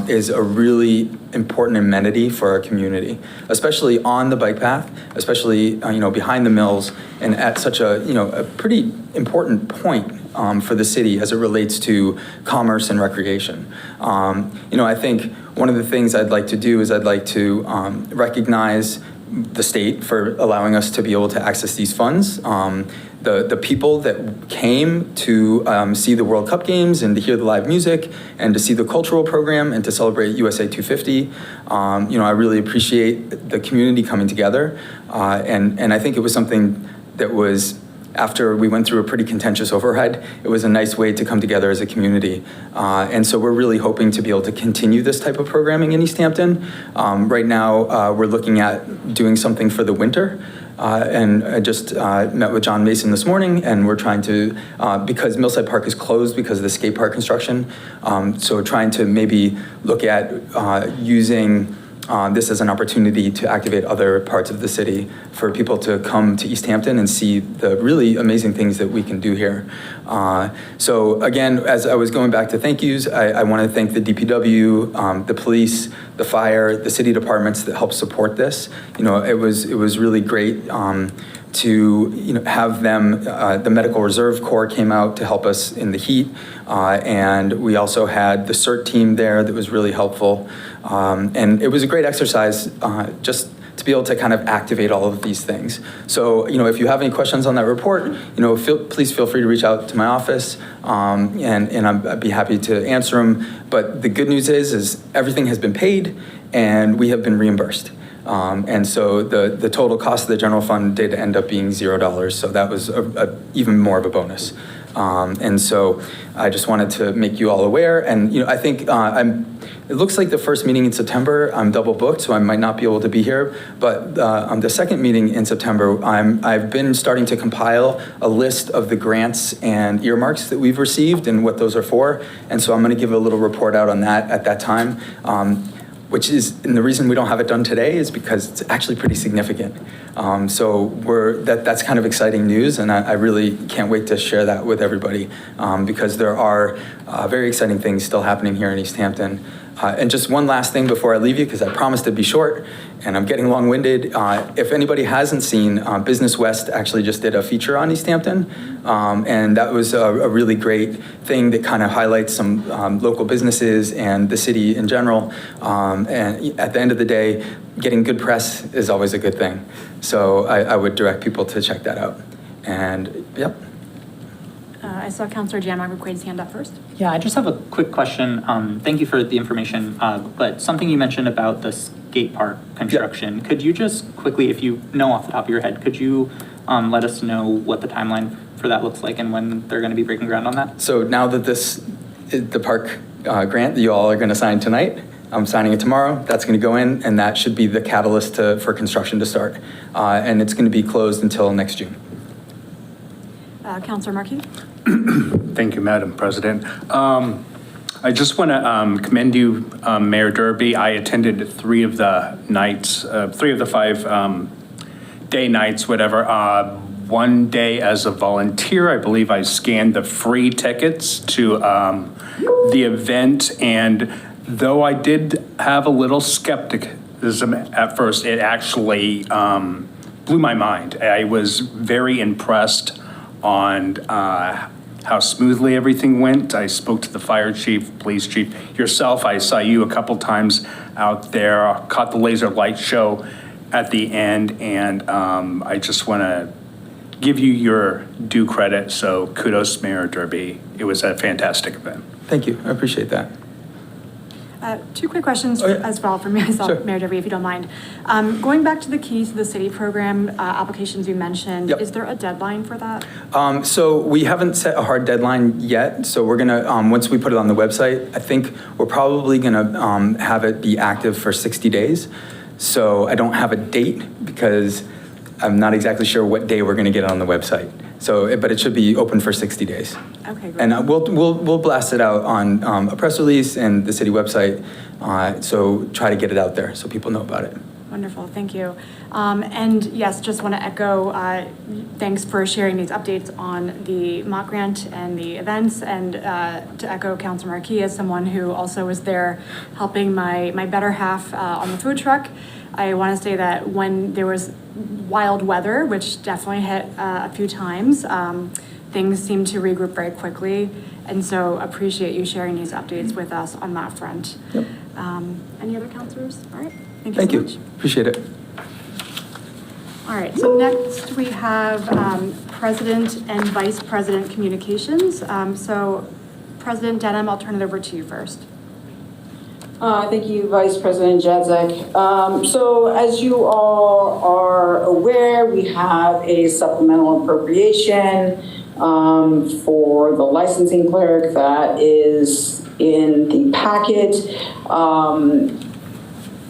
is a really important amenity for our community, especially on the bike path, especially behind the mills, and at such a pretty important point for the city as it relates to commerce and recreation. I think one of the things I'd like to do is I'd like to recognize the state for allowing us to be able to access these funds. The people that came to see the World Cup games and to hear the live music and to see the cultural program and to celebrate USA 250. I really appreciate the community coming together. And I think it was something that was, after we went through a pretty contentious override, it was a nice way to come together as a community. And so we're really hoping to be able to continue this type of programming in Easthampton. Right now, we're looking at doing something for the winter. And I just met with John Mason this morning, and we're trying to, because Millside Park is closed because of the skate park construction, so we're trying to maybe look at using this as an opportunity to activate other parts of the city for people to come to Easthampton and see the really amazing things that we can do here. So again, as I was going back to thank yous, I want to thank the DPW, the police, the fire, the city departments that helped support this. It was really great to have them, the Medical Reserve Corps came out to help us in the heat, and we also had the CERT team there that was really helpful, and it was a great exercise just to be able to kind of activate all of these things. So, if you have any questions on that report, please feel free to reach out to my office, and I'd be happy to answer them. But the good news is everything has been paid and we have been reimbursed. And so the total cost of the general fund did end up being $0. So that was even more of a bonus. And so I just wanted to make you all aware. And, I think it looks like the first meeting in September, I'm double booked, so I might not be able to be here. But the second meeting in September, I've been starting to compile a list of the grants and earmarks that we've received and what those are for. And so I'm going to give a little report out on that at that time. And the reason we don't have it done today is because it's actually pretty significant. So that's kind of exciting news, and I really can't wait to share that with everybody because there are very exciting things still happening here in Easthampton. And just one last thing before I leave you, because I promised to be short, and I'm getting long-winded. If anybody hasn't seen, Business West actually just did a feature on Easthampton, and that was a really great thing that kind of highlights some local businesses and the city in general. And at the end of the day, getting good press is always a good thing. So I would direct people to check that out. And yep. I saw Councilor Janmark McQuaid's hand up first. Yeah, I just have a quick question. Thank you for the information, but something you mentioned about the skate park construction. Yep. Could you just quickly, if you know off the top of your head, could you let us know what the timeline for that looks like and when they're going to be breaking ground on that? So now that the park grant that you all are going to sign tonight, I'm signing it tomorrow. That's going to go in, and that should be the catalyst for construction to start. And it's going to be closed until next June. Councilor Markey? Thank you, Madam President. I just want to commend you, Mayor Derby. I attended 3 of the 5 day nights, whatever. One day as a volunteer, I believe I scanned the free tickets to the event. And though I did have a little skepticism at first, it actually blew my mind. I was very impressed on how smoothly everything went. I spoke to the fire chief, police chief, yourself. I saw you a couple times out there, caught the laser light show at the end, and I just want to give you your due credit. So kudos, Mayor Derby. It was a fantastic event. Thank you. I appreciate that. 2 quick questions as well for myself, sure. Mayor Derby, if you don't mind. Going back to the Keys to the City program applications you mentioned, yep. Is there a deadline for that? So we haven't set a hard deadline yet. So we're gonna, once we put it on the website, I think we're probably gonna have it be active for 60 days. So I don't have a date because I'm not exactly sure what day we're gonna get it on the website. So, but it should be open for 60 days. Okay, great. And we'll blast it out on a press release and the city website. So try to get it out there so people know about it. Wonderful, thank you. And yes, just want to echo, thanks for sharing these updates on the mock grant and the events, and to echo Councilor Markey as someone who also was there helping my better half on the food truck. I want to say that when there was wild weather, which definitely hit a few times, things seemed to regroup very quickly. And so appreciate you sharing these updates with us on that front. Yep. Any other councilors? All right, thank you so much. Appreciate it. All right, so next we have President and Vice President Communications. So President Denham, I'll turn it over to you first. Thank you, Vice President Jadzak. So as you all are aware, we have a supplemental appropriation for the licensing clerk that is in the packet.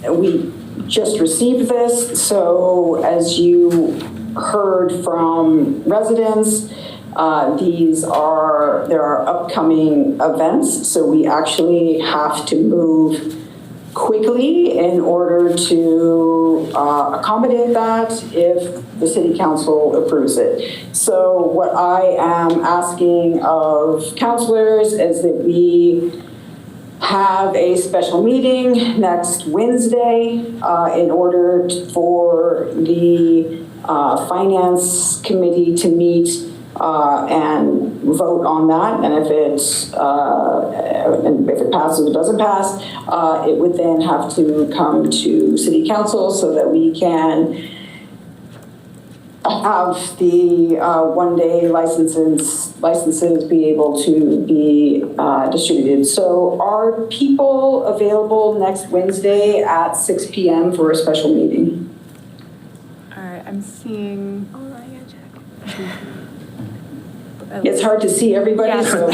We just received this, so as you heard from residents, there are upcoming events, so we actually have to move quickly in order to accommodate that if the city council approves it. So what I am asking of councilors is that we have a special meeting next Wednesday in order for the Finance Committee to meet and vote on that, and if it passes or doesn't pass, it would then have to come to City Council so that we can have the one-day licenses be able to be distributed. So are people available next Wednesday at 6 p.m. for a special meeting? All right, I'm seeing. Hold on, I gotta check. It's hard to see everybody, yes. So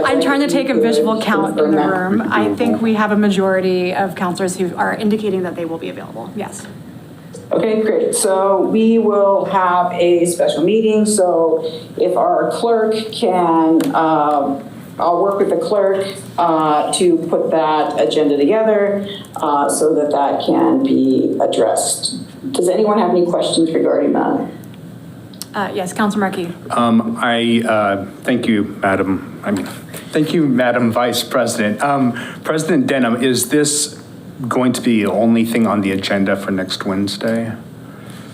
I'm trying to take a visual count in the room. I think we have a majority of councilors who are indicating that they will be available. Yes. Okay, great. So we will have a special meeting. So if our clerk can, I'll work with the clerk to put that agenda together so that that can be addressed. Does anyone have any questions regarding that? Yes, Councilor Markey. Thank you, Madam. Thank you, Madam Vice President. President Denham, is this going to be the only thing on the agenda for next Wednesday?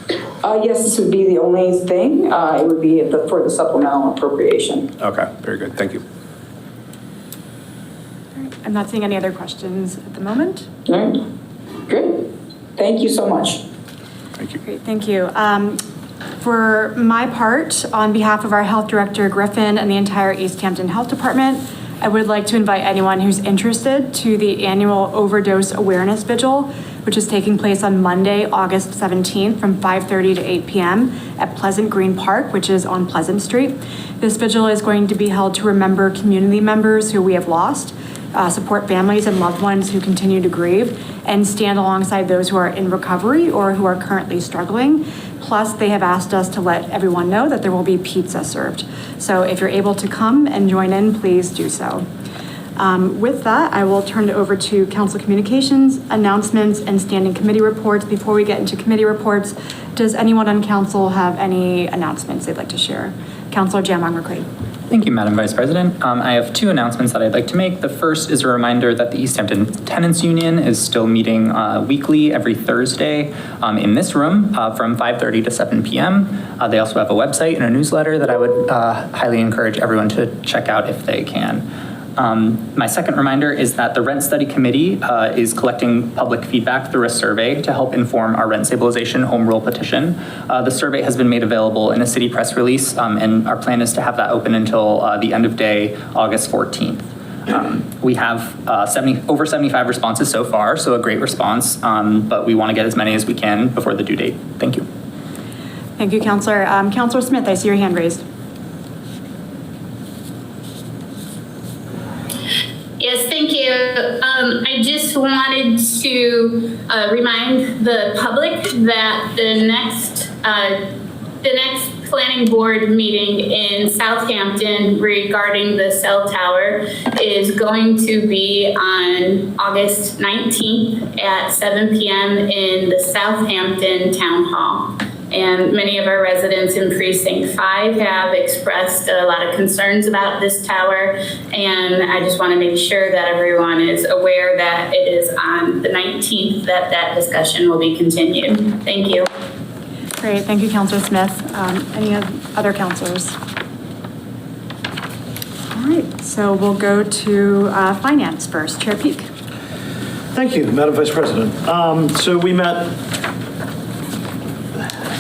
Yes, this would be the only thing. It would be for the supplemental appropriation. Okay, very good. Thank you. All right. I'm not seeing any other questions at the moment. All right. Good. Thank you so much. Thank you. Great, thank you. For my part, on behalf of our Health Director Griffin and the entire Easthampton Health Department, I would like to invite anyone who's interested to the annual Overdose Awareness Vigil, which is taking place on Monday, August 17th from 5:30 to 8 p.m. at Pleasant Green Park, which is on Pleasant Street. This vigil is going to be held to remember community members who we have lost, support families and loved ones who continue to grieve, and stand alongside those who are in recovery or who are currently struggling. Plus, they have asked us to let everyone know that there will be pizza served. So if you're able to come and join in, please do so. With that, I will turn it over to council communications, announcements, and standing committee reports. Before we get into committee reports, does anyone on council have any announcements they'd like to share? Councilor Jamong McQuaid. Thank you, Madam Vice President. I have two announcements that I'd like to make. The first is a reminder that the Easthampton Tenants Union is still meeting weekly every Thursday in this room from 5:30 to 7 p.m. They also have a website and a newsletter that I would highly encourage everyone to check out if they can. My second reminder is that the Rent Study Committee is collecting public feedback through a survey to help inform our rent stabilization home rule petition. The survey has been made available in a city press release, and our plan is to have that open until the end of day, August 14th. We have over 75 responses so far, so a great response, but we want to get as many as we can before the due date. Thank you. Thank you, Councilor. Councilor Smith, I see your hand raised. Yes, thank you. I just wanted to remind the public that the next planning board meeting in Southampton regarding the cell tower is going to be on August 19th at 7 p.m. in the Southampton Town Hall. And many of our residents in Precinct 5 have expressed a lot of concerns about this tower. And I just want to make sure that everyone is aware that it is on the 19th that discussion will be continued. Thank you. Great, thank you, Councilor Smith. Any other councilors? All right, so we'll go to Finance first. Chair Peak. Thank you, Madam Vice President. So we met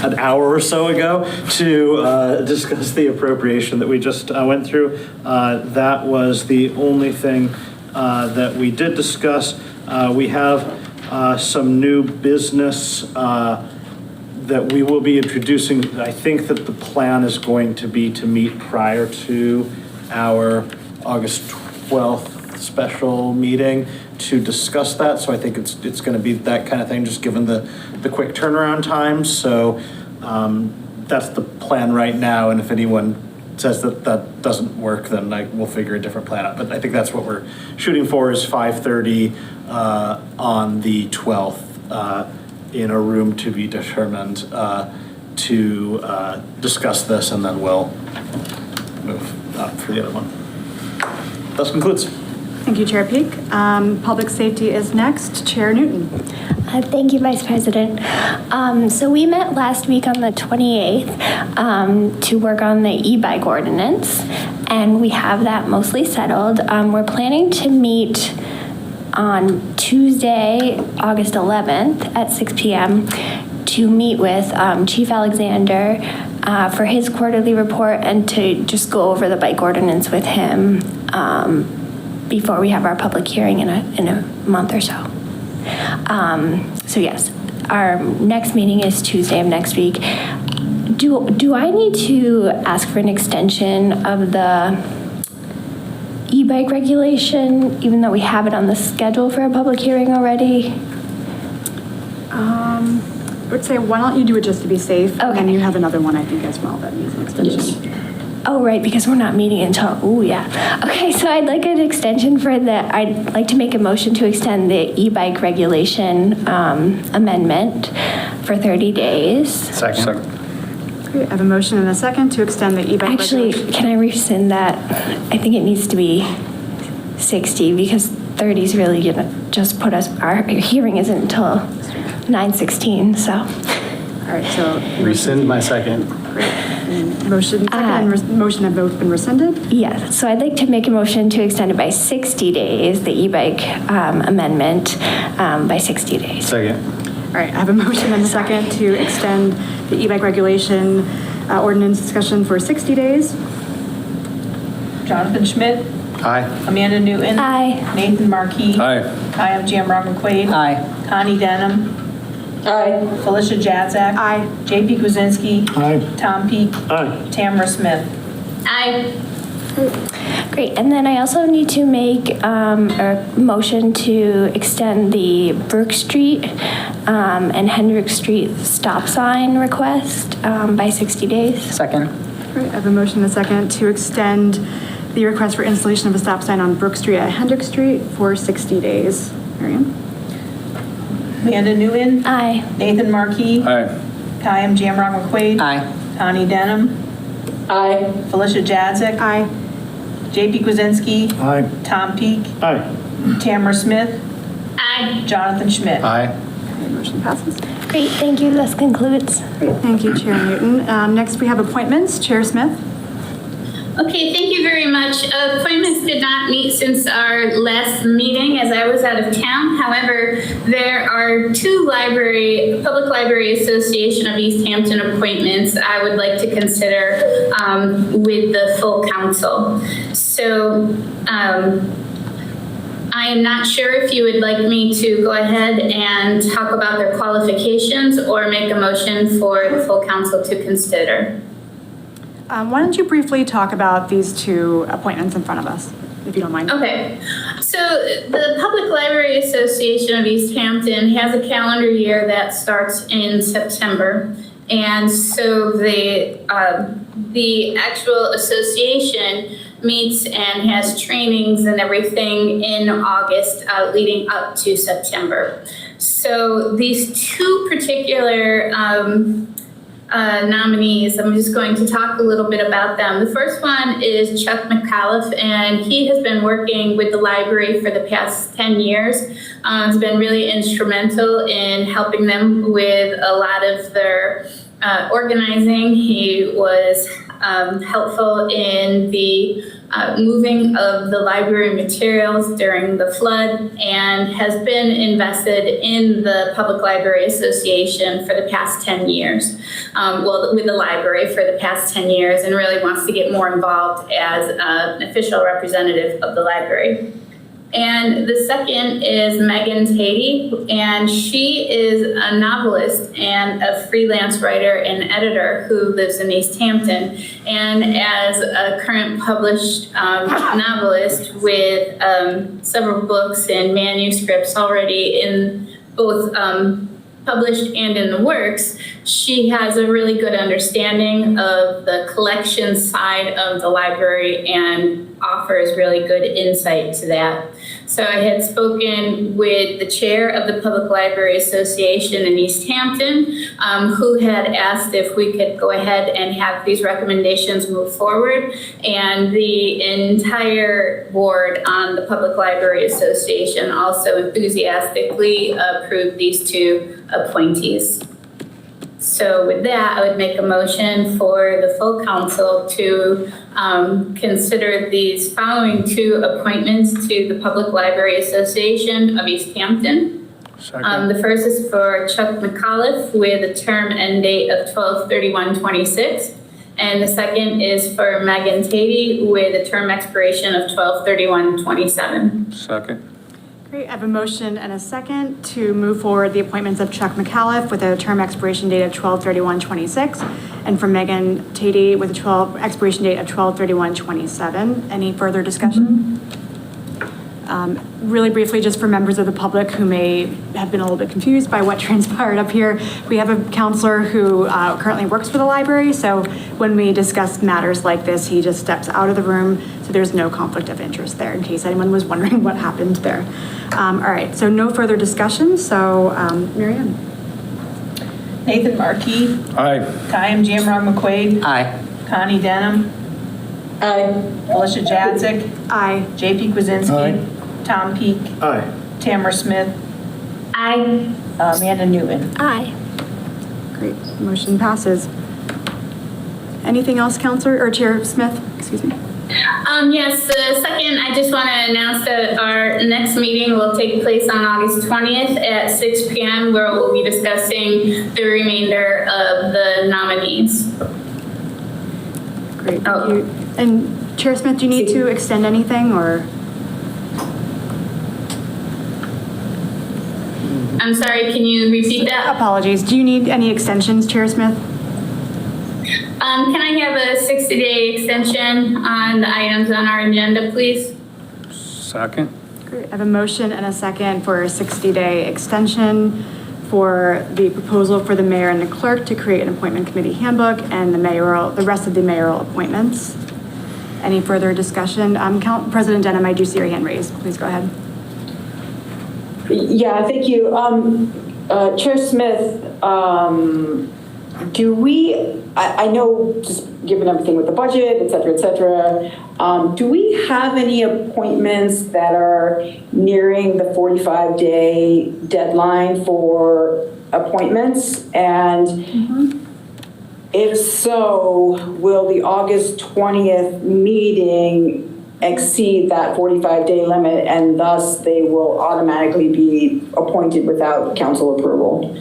an hour or so ago to discuss the appropriation that we just went through. That was the only thing that we did discuss. We have some new business that we will be introducing. I think that the plan is going to be to meet prior to our August 12th special meeting to discuss that. So I think it's going to be that kind of thing, just given the quick turnaround times. So that's the plan right now. And if anyone says that that doesn't work, then we'll figure a different plan out. But I think that's what we're shooting for, is 5:30 on the 12th in a room to be determined to discuss this, and then we'll move up for the other one. That concludes. Thank you, Chair Peak. Public Safety is next. Chair Newton. Thank you, Vice President. So we met last week on the 28th to work on the e-bike ordinance, and we have that mostly settled. We're planning to meet on Tuesday, August 11th at 6 p.m. to meet with Chief Alexander for his quarterly report and to just go over the bike ordinance with him before we have our public hearing in a month or so. So yes, our next meeting is Tuesday of next week. Do I need to ask for an extension of the e-bike regulation, even though we have it on the schedule for a public hearing already? I would say, why don't you do it just to be safe? Okay. And you have another one, I think, as well that needs an extension. Yes. Oh, right, because we're not meeting until, oh, yeah. Okay, so I'd like an extension I'd like to make a motion to extend the e-bike regulation amendment for 30 days. Second. Great, I have a motion and a second to extend the e-bike regulation. Actually, can I rescind that? I think it needs to be 60 because 30 is really gonna just put us, our hearing isn't until 9:16, so. All right, so. Rescind my second. Great. Motion second and motion have both been rescinded? Yes, so I'd like to make a motion to extend it by 60 days, the e-bike amendment by 60 days. Second. All right, I have a motion and a second to extend the e-bike regulation ordinance discussion for 60 days. Jonathan Schmidt. Aye. Amanda Newton. Aye. Nathan Markey. Aye. I am Jamron McQuaid. Aye. Connie Denham. Aye. Felicia Jazak. Aye. JP Kwasinski. Aye. Tom Peak. Aye. Tamara Smith. Aye. Great, and then I also need to make a motion to extend the Brook Street and Hendrick Street stop sign request by 60 days. Second. Great, I have a motion and a second to extend the request for installation of a stop sign on Brook Street at Hendrick Street for 60 days. Marianne? Amanda Nguyen. Aye. Nathan Marquis. Aye. Kayam Jamrong McQuaid. Aye. Connie Denham. Aye. Felicia Jazak. Aye. JP Kwasinski. Aye. Tom Peak. Aye. Tamara Smith. Aye. Jonathan Schmidt. Aye. Okay, motion passes. Great, thank you, this concludes. Great, thank you, Chair Newton. Next, we have appointments. Chair Smith? Okay, thank you very much. Appointments did not meet since our last meeting as I was out of town. However, there are two Public Library Association of Easthampton appointments I would like to consider with the full council. So I am not sure if you would like me to go ahead and talk about their qualifications or make a motion for the full council to consider. Why don't you briefly talk about these two appointments in front of us, if you don't mind? Okay, so the Public Library Association of Easthampton has a calendar year that starts in September. And so the actual association meets and has trainings and everything in August leading up to September. So these two particular nominees, I'm just going to talk a little bit about them. The first one is Chuck McAuliffe, and he has been working with the library for the past 10 years. Has been really instrumental in helping them with a lot of their organizing. He was helpful in the moving of the library materials during the flood and has been invested in the Public Library Association for the past 10 years. With the library for the past 10 years, and really wants to get more involved as an official representative of the library. And the second is Megan Tatey, and she is a novelist and a freelance writer and editor who lives in Easthampton. And as a current published novelist with several books and manuscripts already in both published and in the works, she has a really good understanding of the collection side of the library and offers really good insight to that. So I had spoken with the chair of the Public Library Association in Easthampton, who had asked if we could go ahead and have these recommendations move forward. And the entire board on the Public Library Association also enthusiastically approved these two appointees. So with that, I would make a motion for the full council to consider these following two appointments to the Public Library Association of Easthampton. The first is for Chuck McAuliffe with a term end date of 12/31/26. And the second is for Megan Tatey with a term expiration of 12/31/27. Second. Great, I have a motion and a second to move forward the appointments of Chuck McAuliffe with a term expiration date of 12/31/26 and for Megan Tatey with a expiration date of 12/31/27. Any further discussion? Really briefly, just for members of the public who may have been a little bit confused by what transpired up here, we have a counselor who currently works for the library, so when we discuss matters like this, he just steps out of the room, so there's no conflict of interest there, in case anyone was wondering what happened there. All right, so no further discussion, so Marianne. Nathan Marquis. Aye. Kayam Jamrong McQuaid. Aye. Connie Denham. Aye. Felicia Jadzik. Aye. JP Kwasinski. Aye. Tom Peak. Aye. Tamara Smith. Aye. Amanda Nguyen. Aye. Great, motion passes. Anything else, Counselor, or Chair Smith, excuse me? Yes, the second, I just want to announce that our next meeting will take place on August 20th at 6 p.m. where we'll be discussing the remainder of the nominees. Great, thank you. And Chair Smith, do you need to extend anything or? I'm sorry, can you repeat that? Apologies. Do you need any extensions, Chair Smith? Can I have a 60-day extension on the items on our agenda, please? Second. Great. I have a motion and a second for a 60-day extension for the proposal for the mayor and the clerk to create an appointment committee handbook and the rest of the mayoral appointments. Any further discussion? President Denham, I do see your hand raised. Please go ahead. Yeah, thank you. Chair Smith, I know, just given everything with the budget, et cetera, do we have any appointments that are nearing the 45-day deadline for appointments? And if so, will the August 20th meeting exceed that 45-day limit, and thus they will automatically be appointed without council approval?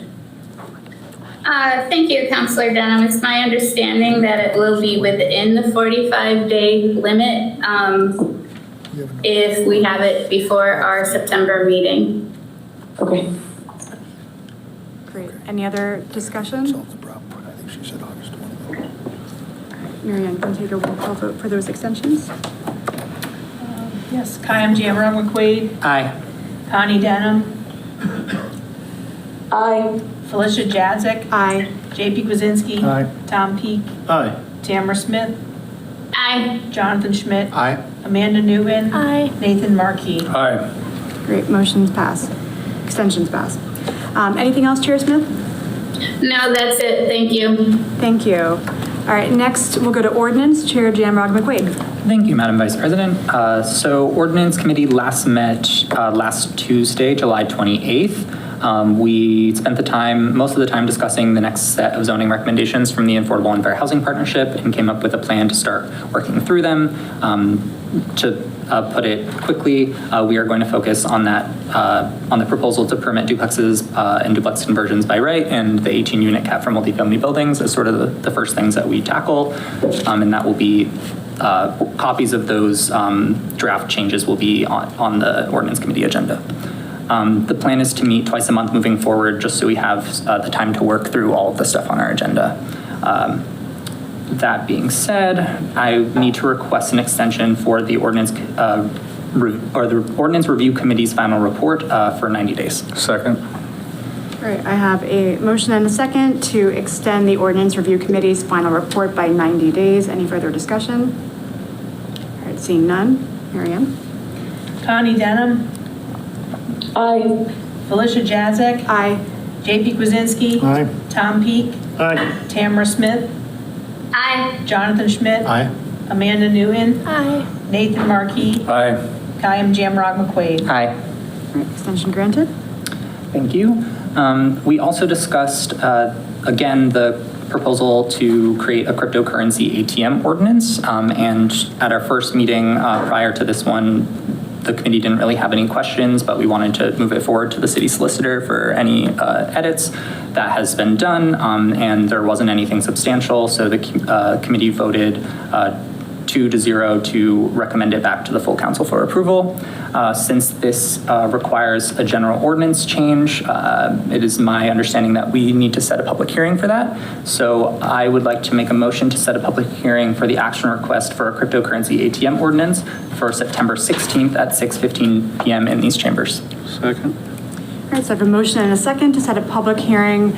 Thank you, Councilor Denham. It's my understanding that it will be within the 45-day limit if we have it before our September meeting. Okay. Great. Any other discussion? Solve the problem. I think she said August 20th. Mary Ann, can you take a roll call vote for those extensions? Yes, Kayam Jamrong McQuaid. Aye. Connie Denham. Aye. Felicia Jadzik. Aye. JP Kwasinski. Aye. Tom Peak. Aye. Tamara Smith. Aye. Jonathan Schmidt. Aye. Amanda Newman. Aye. Nathan Markey. Aye. Great. Motions pass. Extensions pass. Anything else, Chair Smith? No, that's it. Thank you. Thank you. All right, next we'll go to ordinance. Chair Jamrog McQuaid. Thank you, Madam Vice President. So Ordinance Committee last met last Tuesday, July 28th. We spent most of the time discussing the next set of zoning recommendations from the Affordable and Fair Housing Partnership and came up with a plan to start working through them. To put it quickly, we are going to focus on on the proposal to permit duplexes and duplex conversions by right and the 18-unit cap for multifamily buildings as sort of the first things that we tackle. And that will be copies of those draft changes will be on the Ordinance Committee agenda. The plan is to meet twice a month moving forward, just so we have the time to work through all of the stuff on our agenda. That being said, I need to request an extension for the Ordinance Review Committee's final report for 90 days. Second. All right, I have a motion and a second to extend the Ordinance Review Committee's final report by 90 days. Any further discussion? All right, seeing none. Mary Ann? Connie Denham. Aye. Felicia Jadzik. Aye. JP Kwasinski. Aye. Tom Peak. Aye. Tamara Smith. Aye. Jonathan Schmidt. Aye. Amanda Newman. Aye. Nathan Markey. Aye. Kayam Jamrog McQuaid. Aye. All right, extension granted. Thank you. We also discussed, again, the proposal to create a cryptocurrency ATM ordinance. And at our first meeting prior to this one, the committee didn't really have any questions, but we wanted to move it forward to the city solicitor for any edits. That has been done, and there wasn't anything substantial, so the committee voted 2-0 to recommend it back to the full council for approval. Since this requires a general ordinance change, it is my understanding that we need to set a public hearing for that. So I would like to make a motion to set a public hearing for the action request for a cryptocurrency ATM ordinance for September 16th at 6:15 p.m. in these chambers. Second. All right, so I have a motion and a second to set a public hearing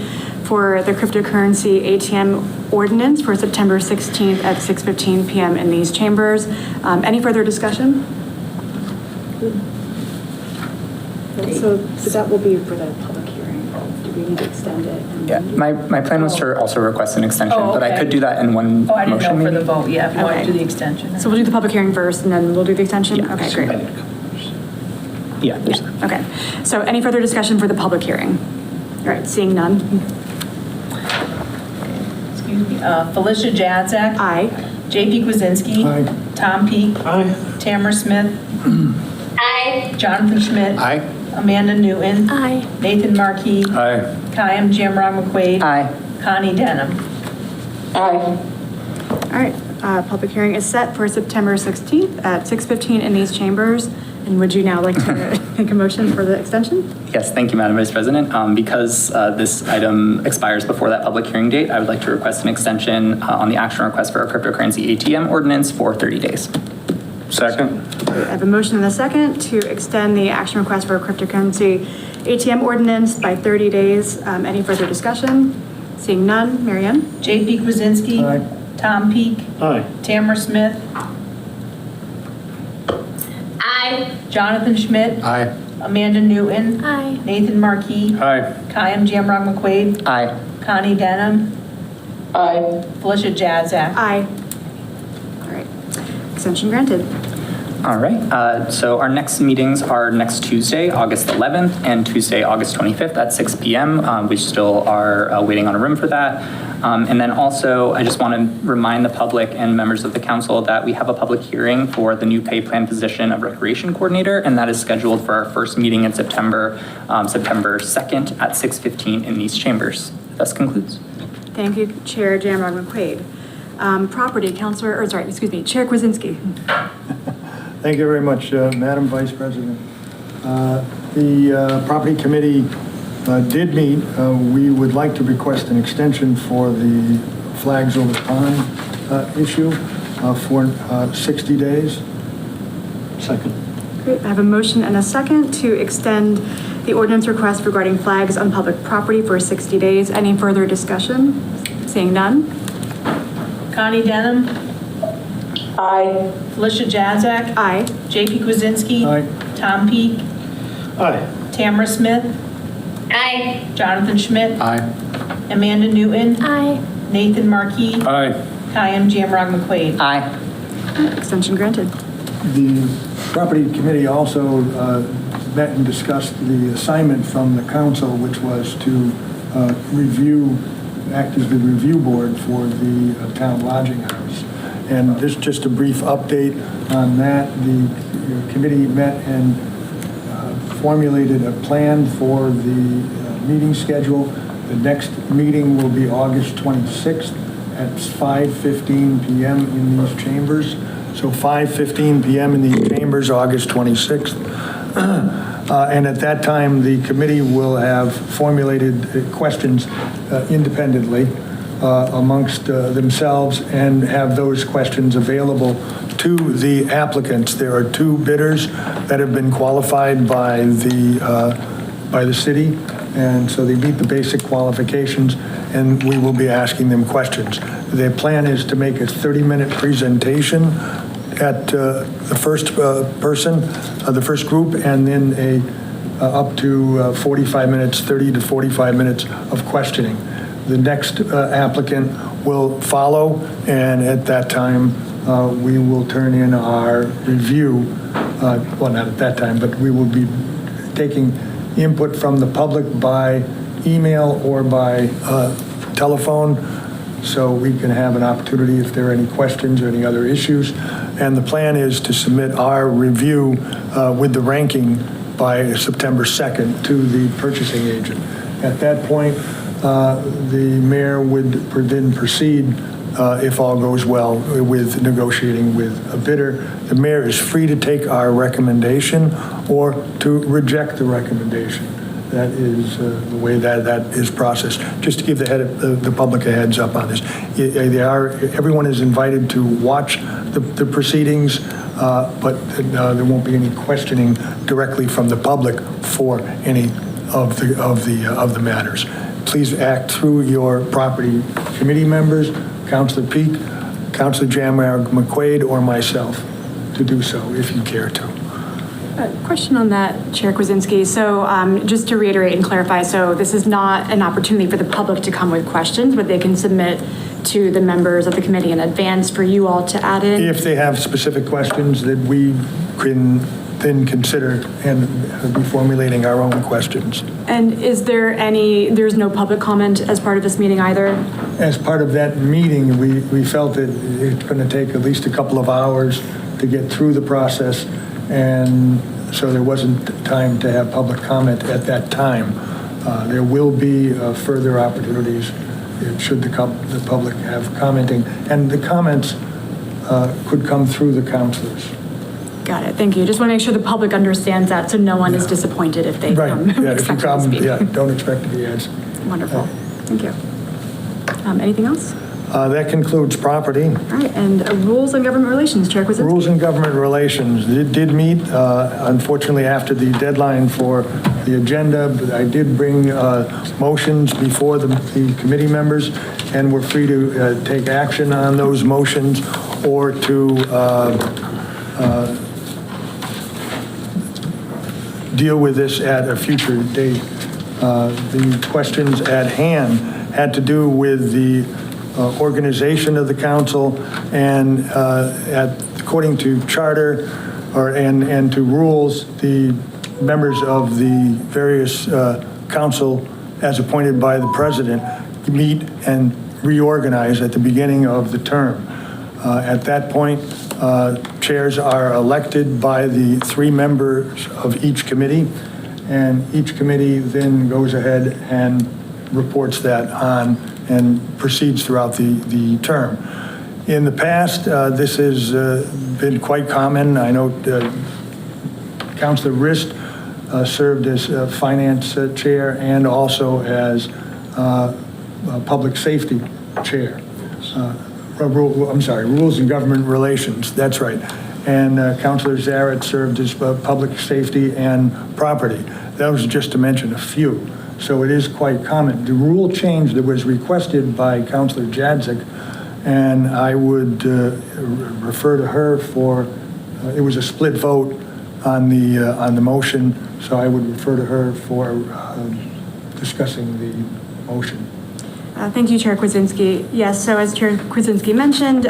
for the cryptocurrency ATM ordinance for September 16th at 6:15 p.m. in these chambers. Any further discussion? So that will be for the public hearing. Do we need to extend it? Yeah, my plan was to also request an extension, but I could do that in one Oh, I didn't motion. know for maybe. the vote, yeah, if you want to Okay. do the extension. So we'll do the public hearing first and then we'll do the extension? Yeah. Okay, great. Yeah, there's that. Okay, so any further discussion for the public hearing? All right, seeing none. Excuse me, Felicia Jadzik. Aye. JP Kwasinski. Aye. Tom Peak. Aye. Tamara Smith. Aye. Jonathan Schmidt. Aye. Amanda Newton. Aye. Nathan Markey. Aye. Kayam Jamrong McQuaid. Aye. Connie Denham. Aye. All right, public hearing is set for September 16th at 6:15 in these chambers. And would you now like to make a motion for the extension? Yes, thank you, Madam Vice President. Because this item expires before that public hearing date, I would like to request an extension on the action request for a cryptocurrency ATM ordinance for 30 days. Second. I have a motion and a second to extend the action request for a cryptocurrency ATM ordinance by 30 days. Any further discussion? Seeing none, Marianne? J.P. Kwasinski. Aye. Tom Peak. Aye. Tamara Smith. Aye. Jonathan Schmidt. Aye. Amanda Newton. Aye. Nathan Markey. Aye. Kayam Jamrong McQuaid. Aye. Connie Denham. Aye. Felicia Jazak. Aye. All right. Extension granted. All right, so our next meetings are next Tuesday, August 11th, and Tuesday, August 25th at 6 p.m. We still are waiting on a room for that. And then also, I just want to remind the public and members of the council that we have a public hearing for the new pay plan position of recreation coordinator, and that is scheduled for our first meeting in September, September 2nd at 6:15 in these chambers. Thus concludes. Thank you, Chair Jamrong McQuaid. Property, Chair Kwasinski. Thank you very much, Madam Vice President. The Property Committee did meet. We would like to request an extension for the flags over the pond issue for 60 days. Second. Great. I have a motion and a second to extend the ordinance request regarding flags on public property for 60 days. Any further discussion? Seeing none. Connie Denham. Aye. Felicia Jazak. Aye. J.P. Kwasinski. Aye. Tom Peak. Aye. Tamara Smith. Aye. Jonathan Schmidt. Aye. Amanda Newton. Aye. Nathan Markey. Aye. Kayam Jamrong McQuaid. Aye. Extension granted. The Property Committee also met and discussed the assignment from the council, which was to act as the review board for the town lodging house. And this just a brief update on that. The committee met and formulated a plan for the meeting schedule. The next meeting will be August 26th at 5:15 p.m. in these chambers. So 5:15 p.m. in these chambers, August 26th. And at that time, the committee will have formulated questions independently amongst themselves and have those questions available to the applicants. There are 2 bidders that have been qualified by the city, and so they meet the basic qualifications, and we will be asking them questions. Their plan is to make a 30-minute presentation at the first person, the first group, and then up to 45 minutes, 30 to 45 minutes of questioning. The next applicant will follow, and at that time, we will turn in our review. Well, not at that time, but we will be taking input from the public by email or by telephone, so we can have an opportunity if there are any questions or any other issues. And the plan is to submit our review with the ranking by September 2nd to the purchasing agent. At that point, the mayor would then proceed, if all goes well, with negotiating with a bidder. The mayor is free to take our recommendation or to reject the recommendation. That is the way that is processed. Just to give the public a heads up on this. Everyone is invited to watch the proceedings, but there won't be any questioning directly from the public for any of the matters. Please act through your property committee members, Councilor Peak, Councilor Jamrong McQuaid, or myself to do so if you care to. Question on that, Chair Kwasinski. So just to reiterate and clarify, so this is not an opportunity for the public to come with questions, but they can submit to the members of the committee in advance for you all to add in? If they have specific questions that we can then consider and be formulating our own questions. And is there there's no public comment as part of this meeting either? As part of that meeting, we felt that it's going to take at least a couple of hours to get through the process, and so there wasn't time to have public comment at that time. There will be further opportunities should the public have commenting, and the comments could come through the councilors. Got it, thank you. Just want to make sure the public understands that, so no one is disappointed if they come. Right, yeah, if you expecting to come, speak. yeah, don't expect to be answered. Wonderful, thank you. Anything else? That concludes property. All right, and rules and government relations, Chair Kwasinski. Rules and Government Relations did meet, unfortunately, after the deadline for the agenda, but I did bring motions before the committee members, and we're free to take action on those motions or to deal with this at a future date. The questions at hand had to do with the organization of the council, and according to charter and to rules, the members of the various council, as appointed by the president, meet and reorganize at the beginning of the term. At that point, chairs are elected by the 3 members of each committee, and each committee then goes ahead and reports that on and proceeds throughout the term. In the past, this has been quite common. I know Councilor Rist served as finance chair and also as public safety chair. Rules and Government Relations, that's right. And Councilor Zaret served as public safety and property. That was just to mention a few. So it is quite common. The rule change that was requested by Councilor Jadzik, and I would refer to her for, it was a split vote on the motion, so I would refer to her for discussing the motion. Thank you, Chair Kwasinski. Yes, so as Chair Kwasinski mentioned,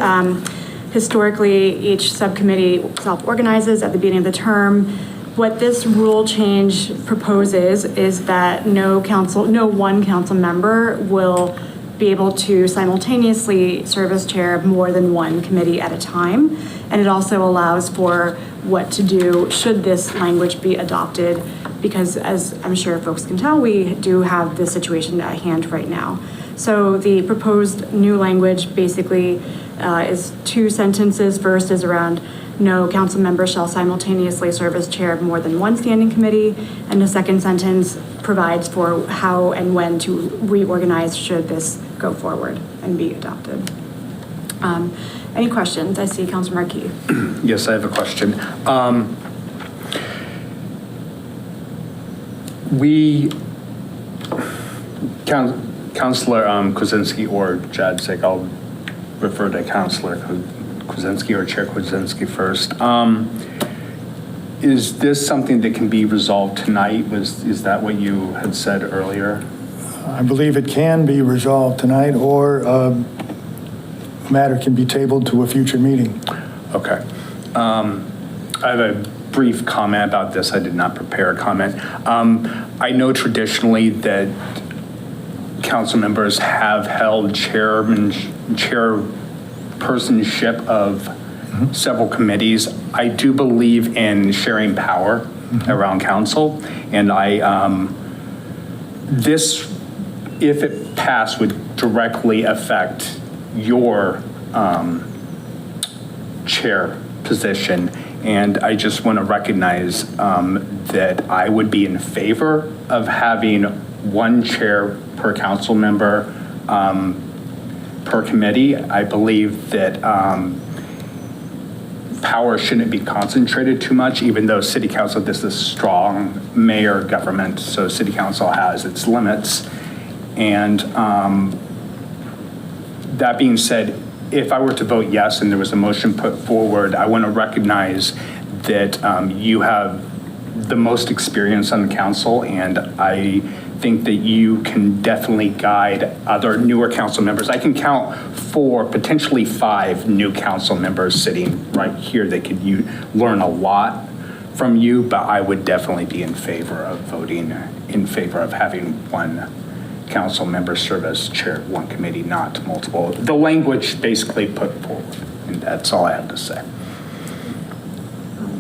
historically, each subcommittee self-organizes at the beginning of the term. What this rule change proposes is that no one council member will be able to simultaneously serve as chair of more than one committee at a time. And it also allows for what to do should this language be adopted, because as I'm sure folks can tell, we do have this situation at hand right now. So the proposed new language basically is 2 sentences. First is around no council member shall simultaneously serve as chair of more than one standing committee. And the second sentence provides for how and when to reorganize should this go forward and be adopted. Any questions? I see Councilor Markey. Yes, I have a question. Councilor Kwasinski or Jadzik, I'll refer to Councilor Kwasinski or Chair Kwasinski first. Is this something that can be resolved tonight? Is that what you had said earlier? I believe it can be resolved tonight, or a matter can be tabled to a future meeting. Okay. I have a brief comment about this. I did not prepare a comment. I know traditionally that council members have held chairpersonship of several committees. I do believe in sharing power around council, and this, if it passed, would directly affect your chair position. And I just want to recognize that I would be in favor of having one chair per council member per committee. I believe that power shouldn't be concentrated too much, even though city council, this is strong mayor government, so city council has its limits. And that being said, if I were to vote yes and there was a motion put forward, I want to recognize that you have the most experience on the council, and I think that you can definitely guide other newer council members. I can count 4, potentially 5 new council members sitting right here that could learn a lot from you, but I would definitely be in favor of voting in favor of having one council member serve as chair of one committee, not multiple. The language basically put forward, and that's all I have to say.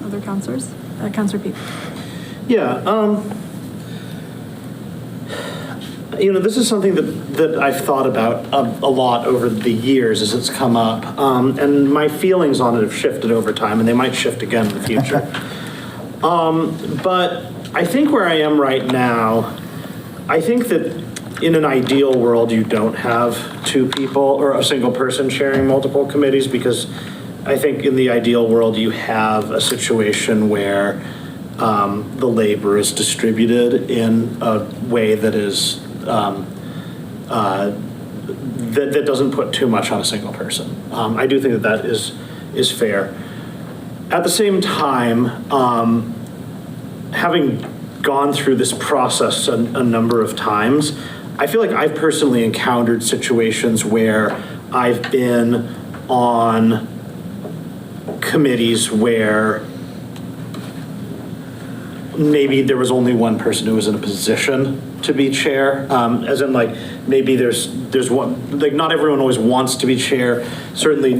Other councilors? Councilor Peak. Yeah, This is something that I've thought about a lot over the years as it's come up. And my feelings on it have shifted over time, and they might shift again in the future. But I think where I am right now, I think that in an ideal world, you don't have two people or a single person sharing multiple committees, because I think in the ideal world, you have a situation where the labor is distributed in a way that is that doesn't put too much on a single person. I do think that is fair. At the same time, having gone through this process a number of times, I feel like I've personally encountered situations where I've been on committees where maybe there was only one person who was in a position to be chair, as in like maybe there's one, like not everyone always wants to be chair. Certainly,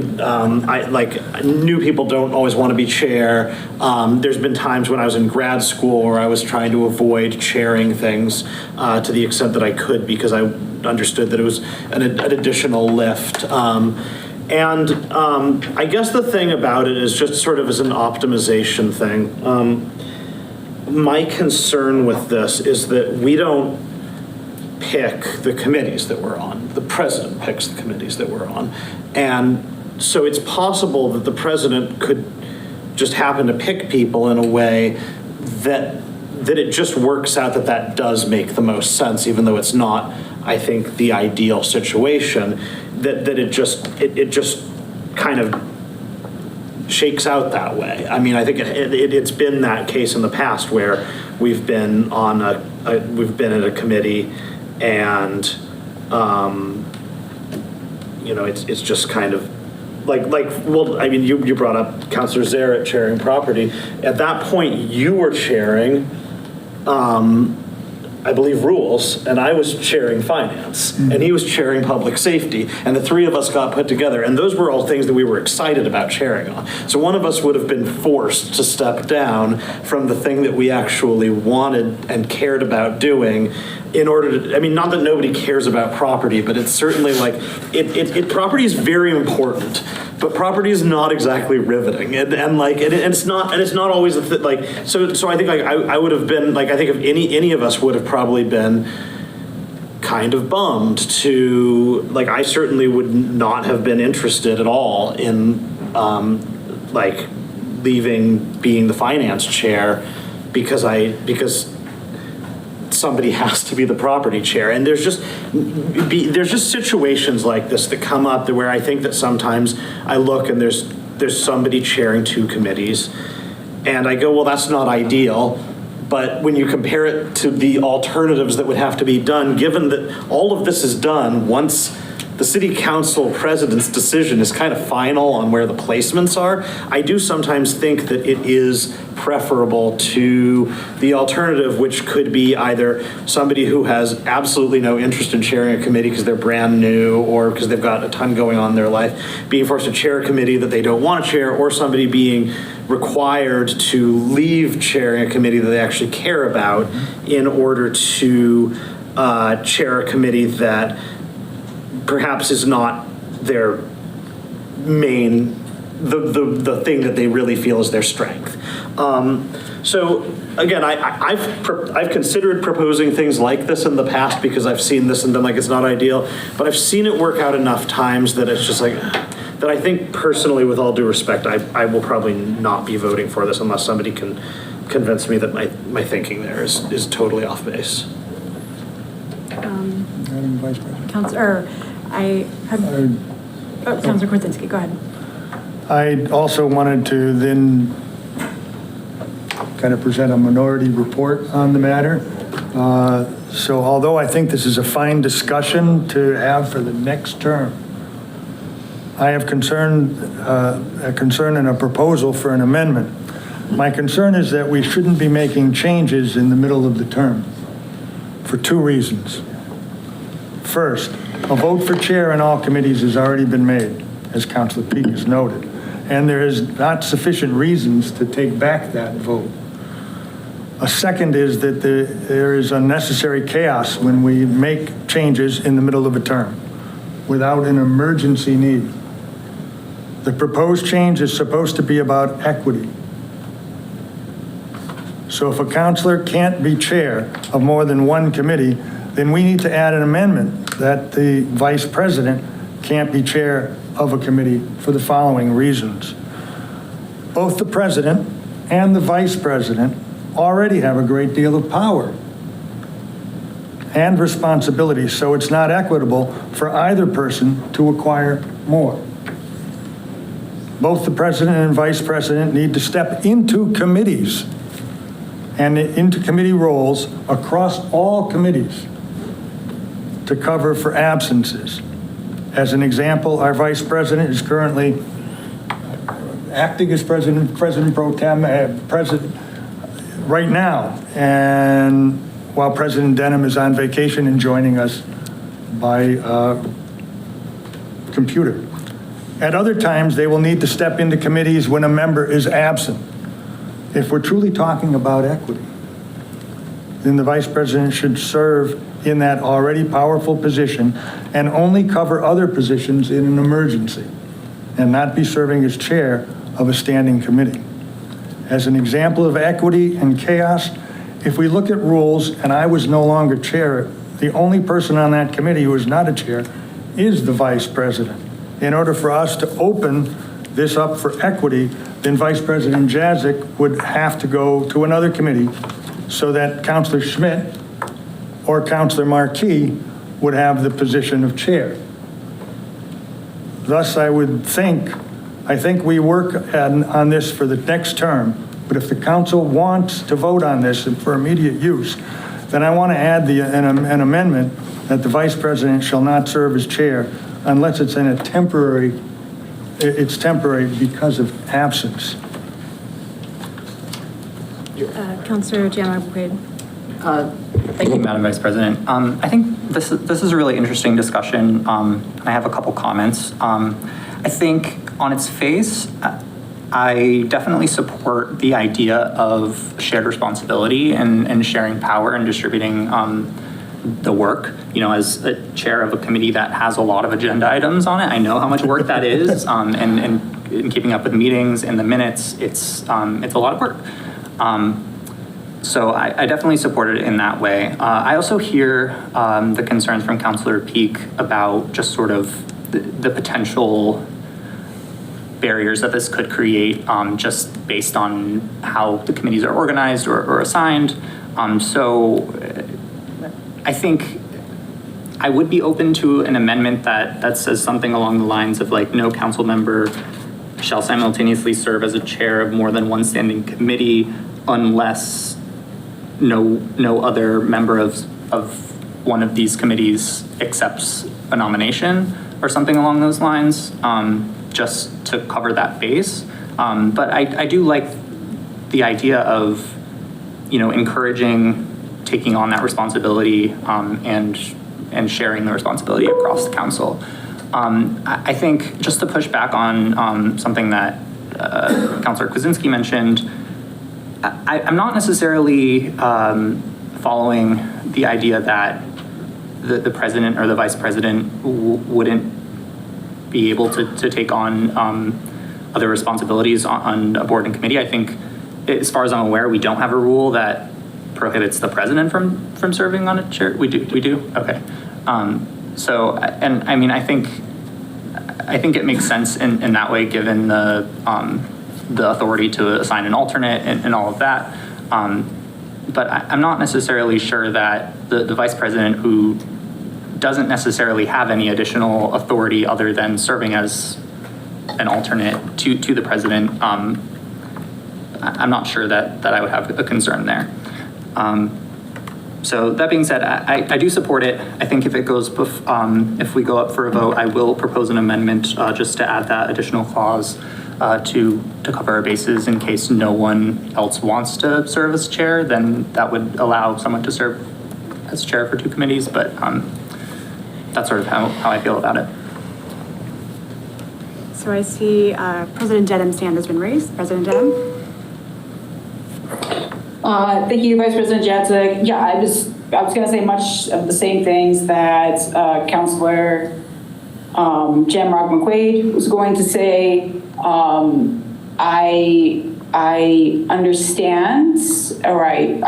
new people don't always want to be chair. There's been times when I was in grad school where I was trying to avoid chairing things to the extent that I could, because I understood that it was an additional lift. I guess the thing about it is just sort of as an optimization thing. My concern with this is that we don't pick the committees that we're on. The president picks the committees that we're on. And so it's possible that the president could just happen to pick people in a way that it just works out that does make the most sense, even though it's not, I think, the ideal situation, that it just kind of shakes out that way. I mean, I think it's been that case in the past where we've been on we've been at a committee, and it's just kind of well, I mean, you brought up Councilor Zaret chairing property. At that point, you were chairing, I believe, rules, and I was chairing finance, and he was chairing public safety, and the three of us got put together, and those were all things that we were excited about chairing on. So one of us would have been forced to step down from the thing that we actually wanted and cared about doing in order to, I mean, not that nobody cares about property, but it's certainly like, property is very important, but property is not exactly riveting, and it's not always so I think I would have been I think if any of us would have probably been kind of bummed to I certainly would not have been interested at all in leaving being the finance chair because somebody has to be the property chair. And there's just situations like this that come up where I think that sometimes I look and there's somebody chairing two committees, and I go, well, that's not ideal. But when you compare it to the alternatives that would have to be done, given that all of this is done once the city council president's decision is kind of final on where the placements are, I do sometimes think that it is preferable to the alternative, which could be either somebody who has absolutely no interest in chairing a committee because they're brand new or because they've got a ton going on in their life, being forced to chair a committee that they don't want to chair, or somebody being required to leave chairing a committee that they actually care about in order to chair a committee that perhaps is not their main, the thing that they really feel is their strength. So again, I've considered proposing things like this in the past because I've seen this and been like, it's not ideal, but I've seen it work out enough times that it's just like, that I think personally, with all due respect, I will probably not be voting for this unless somebody can convince me that my thinking there is totally off base. Madam Vice President. Councilor Kwiecinski, go ahead. I also wanted to then kind of present a minority report on the matter. So although I think this is a fine discussion to have for the next term, I have a concern and a proposal for an amendment. My concern is that we shouldn't be making changes in the middle of the term for two reasons. First, a vote for chair in all committees has already been made, as Councilor Peak has noted, and there is not sufficient reasons to take back that vote. A second is that there is unnecessary chaos when we make changes in the middle of a term without an emergency need. The proposed change is supposed to be about equity. So if a counselor can't be chair of more than one committee, then we need to add an amendment that the vice president can't be chair of a committee for the following reasons. Both the president and the vice president already have a great deal of power and responsibility, so it's not equitable for either person to acquire more. Both the president and vice president need to step into committees and into committee roles across all committees to cover for absences. As an example, our vice president is currently acting as president pro tem, president right now, and while President Denham is on vacation and joining us by computer. At other times, they will need to step into committees when a member is absent. If we're truly talking about equity, then the vice president should serve in that already powerful position and only cover other positions in an emergency and not be serving as chair of a standing committee. As an example of equity and chaos, if we look at rules and I was no longer chair, the only person on that committee who is not a chair is the vice president. In order for us to open this up for equity, then Vice President Jazik would have to go to another committee so that Councilor Schmidt or Councilor Markey would have the position of chair. Thus, I think we work on this for the next term, but if the council wants to vote on this and for immediate use, then I want to add an amendment that the vice president shall not serve as chair unless it's in a temporary because of absence. Councilor Gianmarco. Thank you, Madam Vice President. I think this is a really interesting discussion. I have a couple comments. I think on its face, I definitely support the idea of shared responsibility and sharing power and distributing the work. You know, as a chair of a committee that has a lot of agenda items on it, I know how much work that is, and in keeping up with meetings and the minutes, it's a lot of work. So I definitely support it in that way. I also hear the concerns from Councilor Peak about just sort of the potential barriers that this could create just based on how the committees are organized or assigned. So I think I would be open to an amendment that says something along the lines of like no council member shall simultaneously serve as a chair of more than one standing committee unless no other member of one of these committees accepts a nomination or something along those lines, just to cover that base. But I do like the idea of, encouraging taking on that responsibility and sharing the responsibility across the council. I think just to push back on something that Councilor Kwasinski mentioned, I'm not necessarily following the idea that the president or the vice president wouldn't be able to take on other responsibilities on a board and committee. I think, as far as I'm aware, we don't have a rule that prohibits the president from serving on a chair. We do? Okay. So, and I mean, I think it makes sense in that way, given the authority to assign an alternate and all of that. But I'm not necessarily sure that the vice president, who doesn't necessarily have any additional authority other than serving as an alternate to the president, I'm not sure that I would have a concern there. So that being said, I do support it. I think if it goes, if we go up for a vote, I will propose an amendment just to add that additional clause to cover our bases in case no one else wants to serve as chair. Then that would allow someone to serve as chair for two committees. But that's sort of how I feel about it. So I see President Dedham's hand has been raised. President Dedham. Thank you, Vice President Jadzik. Yeah, I was going to say much of the same things that Councilor Jamrock McQuaid was going to say. I understand, or I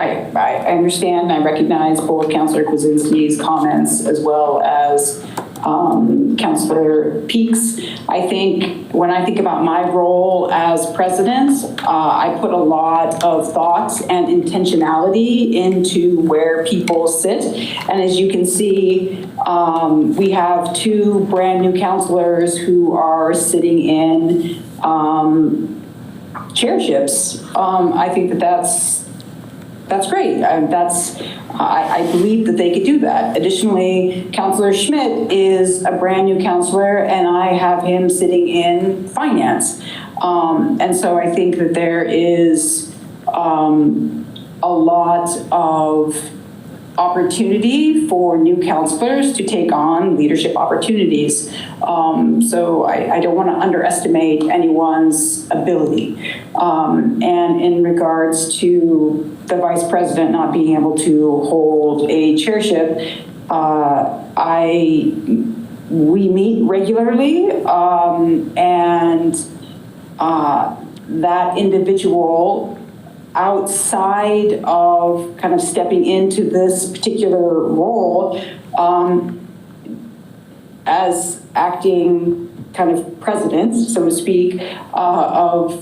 understand and I recognize both Councilor Kwasinski's comments as well as Councilor Peak's. I think when I think about my role as president, I put a lot of thought and intentionality into where people sit. And as you can see, we have 2 brand new councilors who are sitting in chairships. I think that's great. I believe that they could do that. Additionally, Councilor Schmidt is a brand new councilor, and I have him sitting in finance. And so I think that there is a lot of opportunity for new counselors to take on leadership opportunities. So I don't want to underestimate anyone's ability. And in regards to the vice president not being able to hold a chairship, we meet regularly, and that individual, outside of kind of stepping into this particular role, as acting kind of president, so to speak, of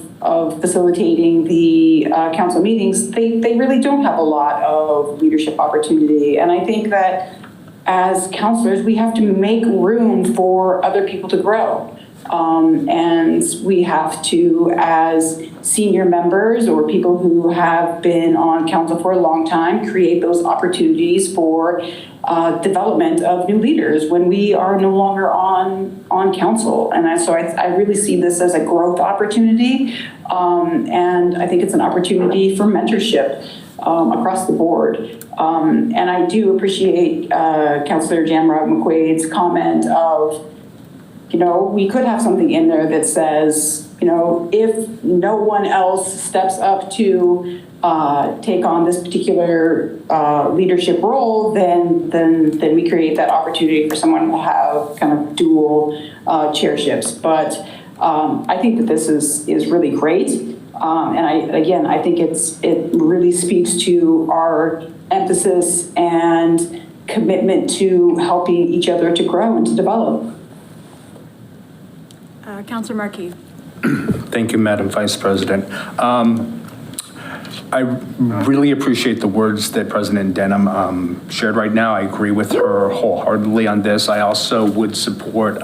facilitating the council meetings, they really don't have a lot of leadership opportunity. And I think that as councilors, we have to make room for other people to grow. And we have to, as senior members or people who have been on council for a long time, create those opportunities for development of new leaders when we are no longer on council. And so I really see this as a growth opportunity. And I think it's an opportunity for mentorship across the board. And I do appreciate Councilor Jamrock McQuaid's comment of, we could have something in there that says, if no one else steps up to take on this particular leadership role, then we create that opportunity for someone to have kind of dual chairships. But I think that this is really great. And I think it really speaks to our emphasis and commitment to helping each other to grow and to develop. Councilor Markey. Thank you, Madam Vice President. I really appreciate the words that President Denham shared right now. I agree with her wholeheartedly on this. I also would support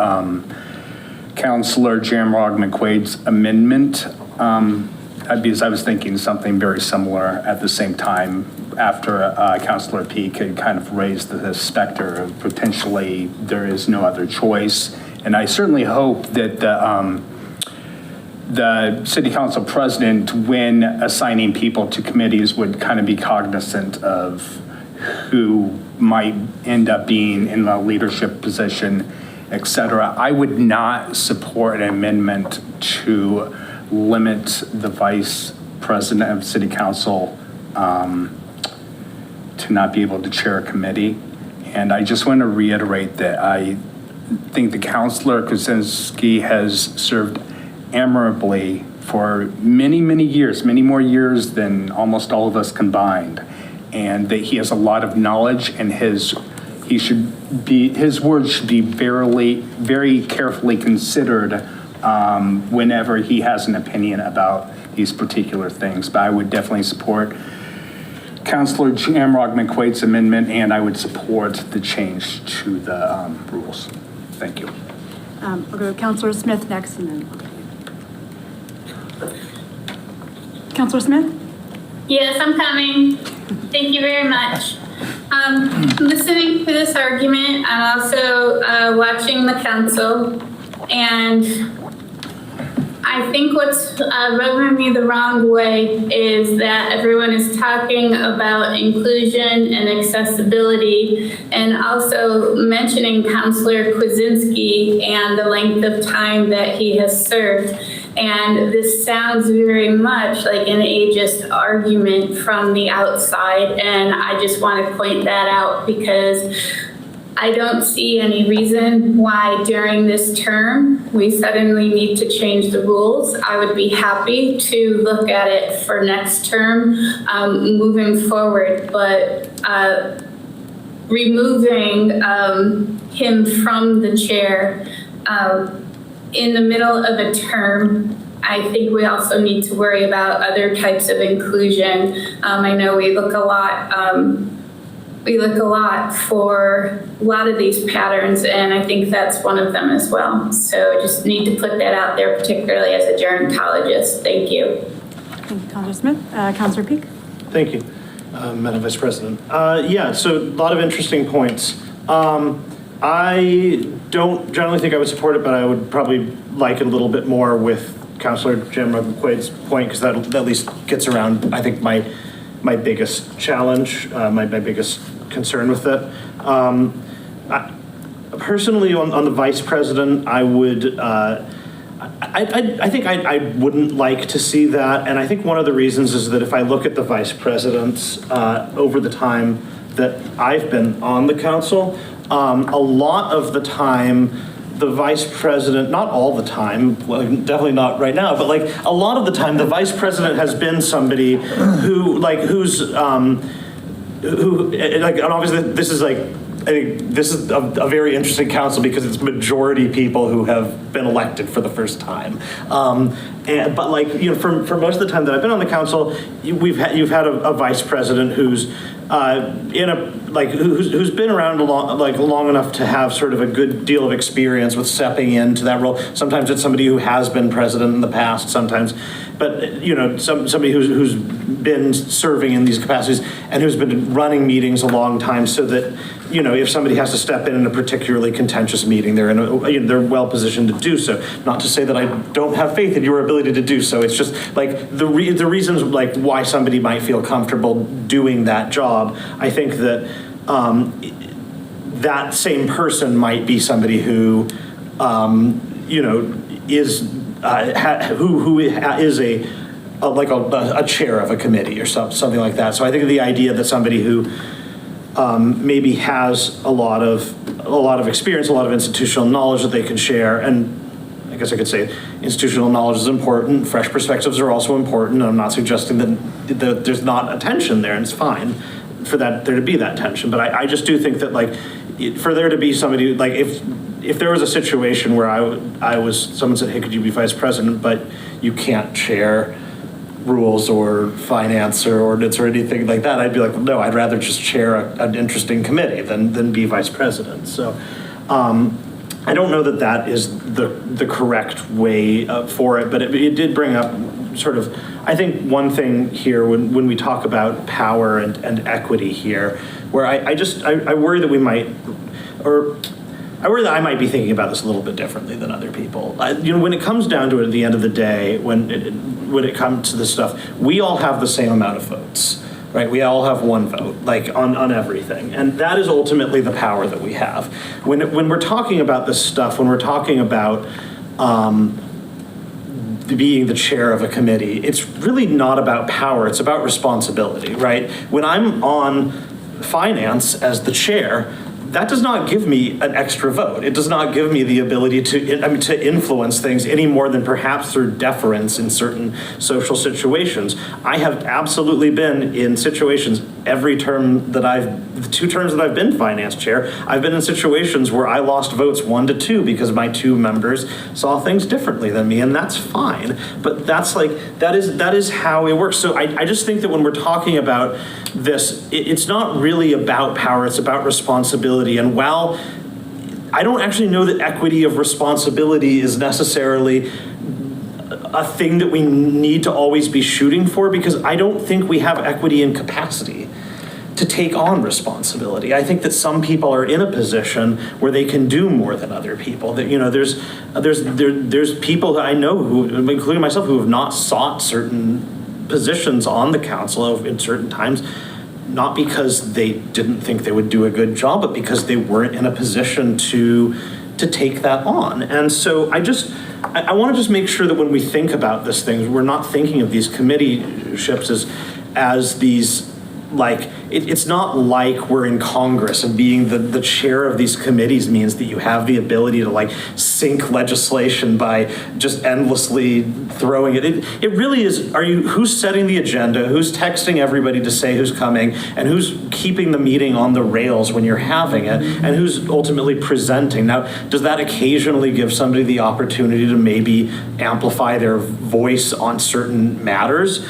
Councilor Jamrock McQuaid's amendment because I was thinking something very similar at the same time after Councilor Peak had kind of raised the specter of potentially there is no other choice. And I certainly hope that the city council president, when assigning people to committees, would kind of be cognizant of who might end up being in a leadership position, et cetera. I would not support an amendment to limit the vice president of city council to not be able to chair a committee. And I just want to reiterate that I think the Councilor Kwasinski has served admirably for many, many years, many more years than almost all of us combined. And that he has a lot of knowledge, and his words should be very carefully considered whenever he has an opinion about these particular things. But I would definitely support Councilor Jamrock McQuaid's amendment, and I would support the change to the rules. Thank you. We'll go to Councilor Smith next, and then Councilor Smith? Yes, I'm coming. Thank you very much. Listening to this argument, I'm also watching the council, and I think what's rubbing me the wrong way is that everyone is talking about inclusion and accessibility, and also mentioning Councilor Kwasinski and the length of time that he has served. And this sounds very much like an ageist argument from the outside, and I just want to point that out because I don't see any reason why during this term we suddenly need to change the rules. I would be happy to look at it for next term moving forward, but removing him from the chair in the middle of a term, I think we also need to worry about other types of inclusion. I know we look a lot for a lot of these patterns, and I think that's one of them as well. So I just need to put that out there, particularly as a gerontologist. Thank you. Thank you, Councilor Smith. Councilor Peak. Thank you, Madam Vice President. Yeah, so a lot of interesting points. I don't generally think I would support it, but I would probably like it a little bit more with Councilor Jamrock-McQuaid's point, because that at least gets around, I think, my biggest challenge, my biggest concern with it. Personally, on the vice president, I would, I think I wouldn't like to see that. And I think one of the reasons is that if I look at the vice presidents over the time that I've been on the council, a lot of the time, the vice president, not all the time, well, definitely not right now, but like a lot of the time, the vice president has been somebody who, like, and obviously this is like, I think this is a very interesting council because it's majority people who have been elected for the first time. But like, you know, for most of the time that I've been on the council, you've had a vice president who's who's been around long enough to have sort of a good deal of experience with stepping into that role. Sometimes it's somebody who has been president in the past, sometimes, but you know, somebody who's been serving in these capacities and who's been running meetings a long time, so that, you know, if somebody has to step in a particularly contentious meeting, they're well positioned to do so. Not to say that I don't have faith in your ability to do so. It's just like the reasons like why somebody might feel comfortable doing that job. I think that that same person might be somebody who, you know, is who is a chair of a committee or something like that. So I think the idea that somebody who maybe has a lot of experience, a lot of institutional knowledge that they can share, and I guess I could say institutional knowledge is important. Fresh perspectives are also important. I'm not suggesting that there's not a tension there, and it's fine for there to be that tension. But I just do think that, like, for there to be somebody, like, if there was a situation where someone said, hey, could you be vice president, but you can't chair rules or finance or ordinance or anything like that, I'd be like, no, I'd rather just chair an interesting committee than be vice president. So I don't know that is the correct way for it, but it did bring up sort of, I think one thing here when we talk about power and equity here, where I worry that we might, or I worry that I might be thinking about this a little bit differently than other people. You know, when it comes down to it at the end of the day, when it comes to this stuff, we all have the same amount of votes, right? We all have one vote, like on everything. And that is ultimately the power that we have. When we're talking about this stuff, when we're talking about being the chair of a committee, it's really not about power, it's about responsibility, right? When I'm on finance as the chair, that does not give me an extra vote. It does not give me the ability to influence things any more than perhaps through deference in certain social situations. I have absolutely been in situations every term the 2 terms that I've been finance chair, I've been in situations where I lost votes 1-2 because my 2 members saw things differently than me, and that's fine. But that's like, that is how it works. So I just think that when we're talking about this, it's not really about power, it's about responsibility. And while I don't actually know that equity of responsibility is necessarily a thing that we need to always be shooting for, because I don't think we have equity in capacity to take on responsibility. I think that some people are in a position where they can do more than other people. That, you know, there's people that I know who, including myself, who have not sought certain positions on the council in certain times, not because they didn't think they would do a good job, but because they weren't in a position to take that on. And so I just, I want to just make sure that when we think about this thing, we're not thinking of these committee-ships as these, like, it's not like we're in Congress and being the chair of these committees means that you have the ability to like sink legislation by just endlessly throwing it. It really is, who's setting the agenda, who's texting everybody to say who's coming, and who's keeping the meeting on the rails when you're having it, and who's ultimately presenting. Now, does that occasionally give somebody the opportunity to maybe amplify their voice on certain matters?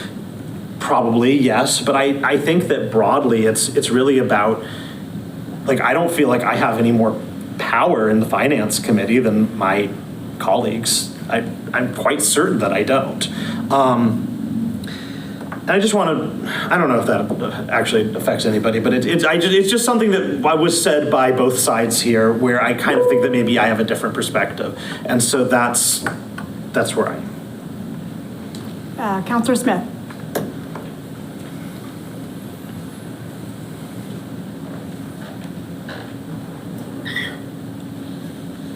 Probably, yes, but I think that broadly it's really about, like, I don't feel like I have any more power in the finance committee than my colleagues. I'm quite certain that I don't. And I just want to, I don't know if that actually affects anybody, but it's just something that was said by both sides here where I kind of think that maybe I have a different perspective. And so that's where I am. Councillor Smith.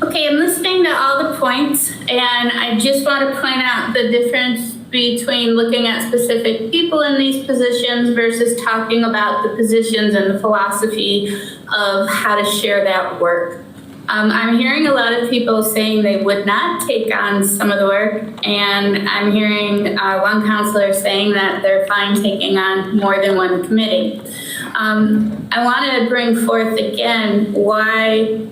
Okay, I'm listening to all the points, and I just want to point out the difference between looking at specific people in these positions versus talking about the positions and the philosophy of how to share that work. I'm hearing a lot of people saying they would not take on some of the work, and I'm hearing one councillor saying that they're fine taking on more than one committee. I want to bring forth again why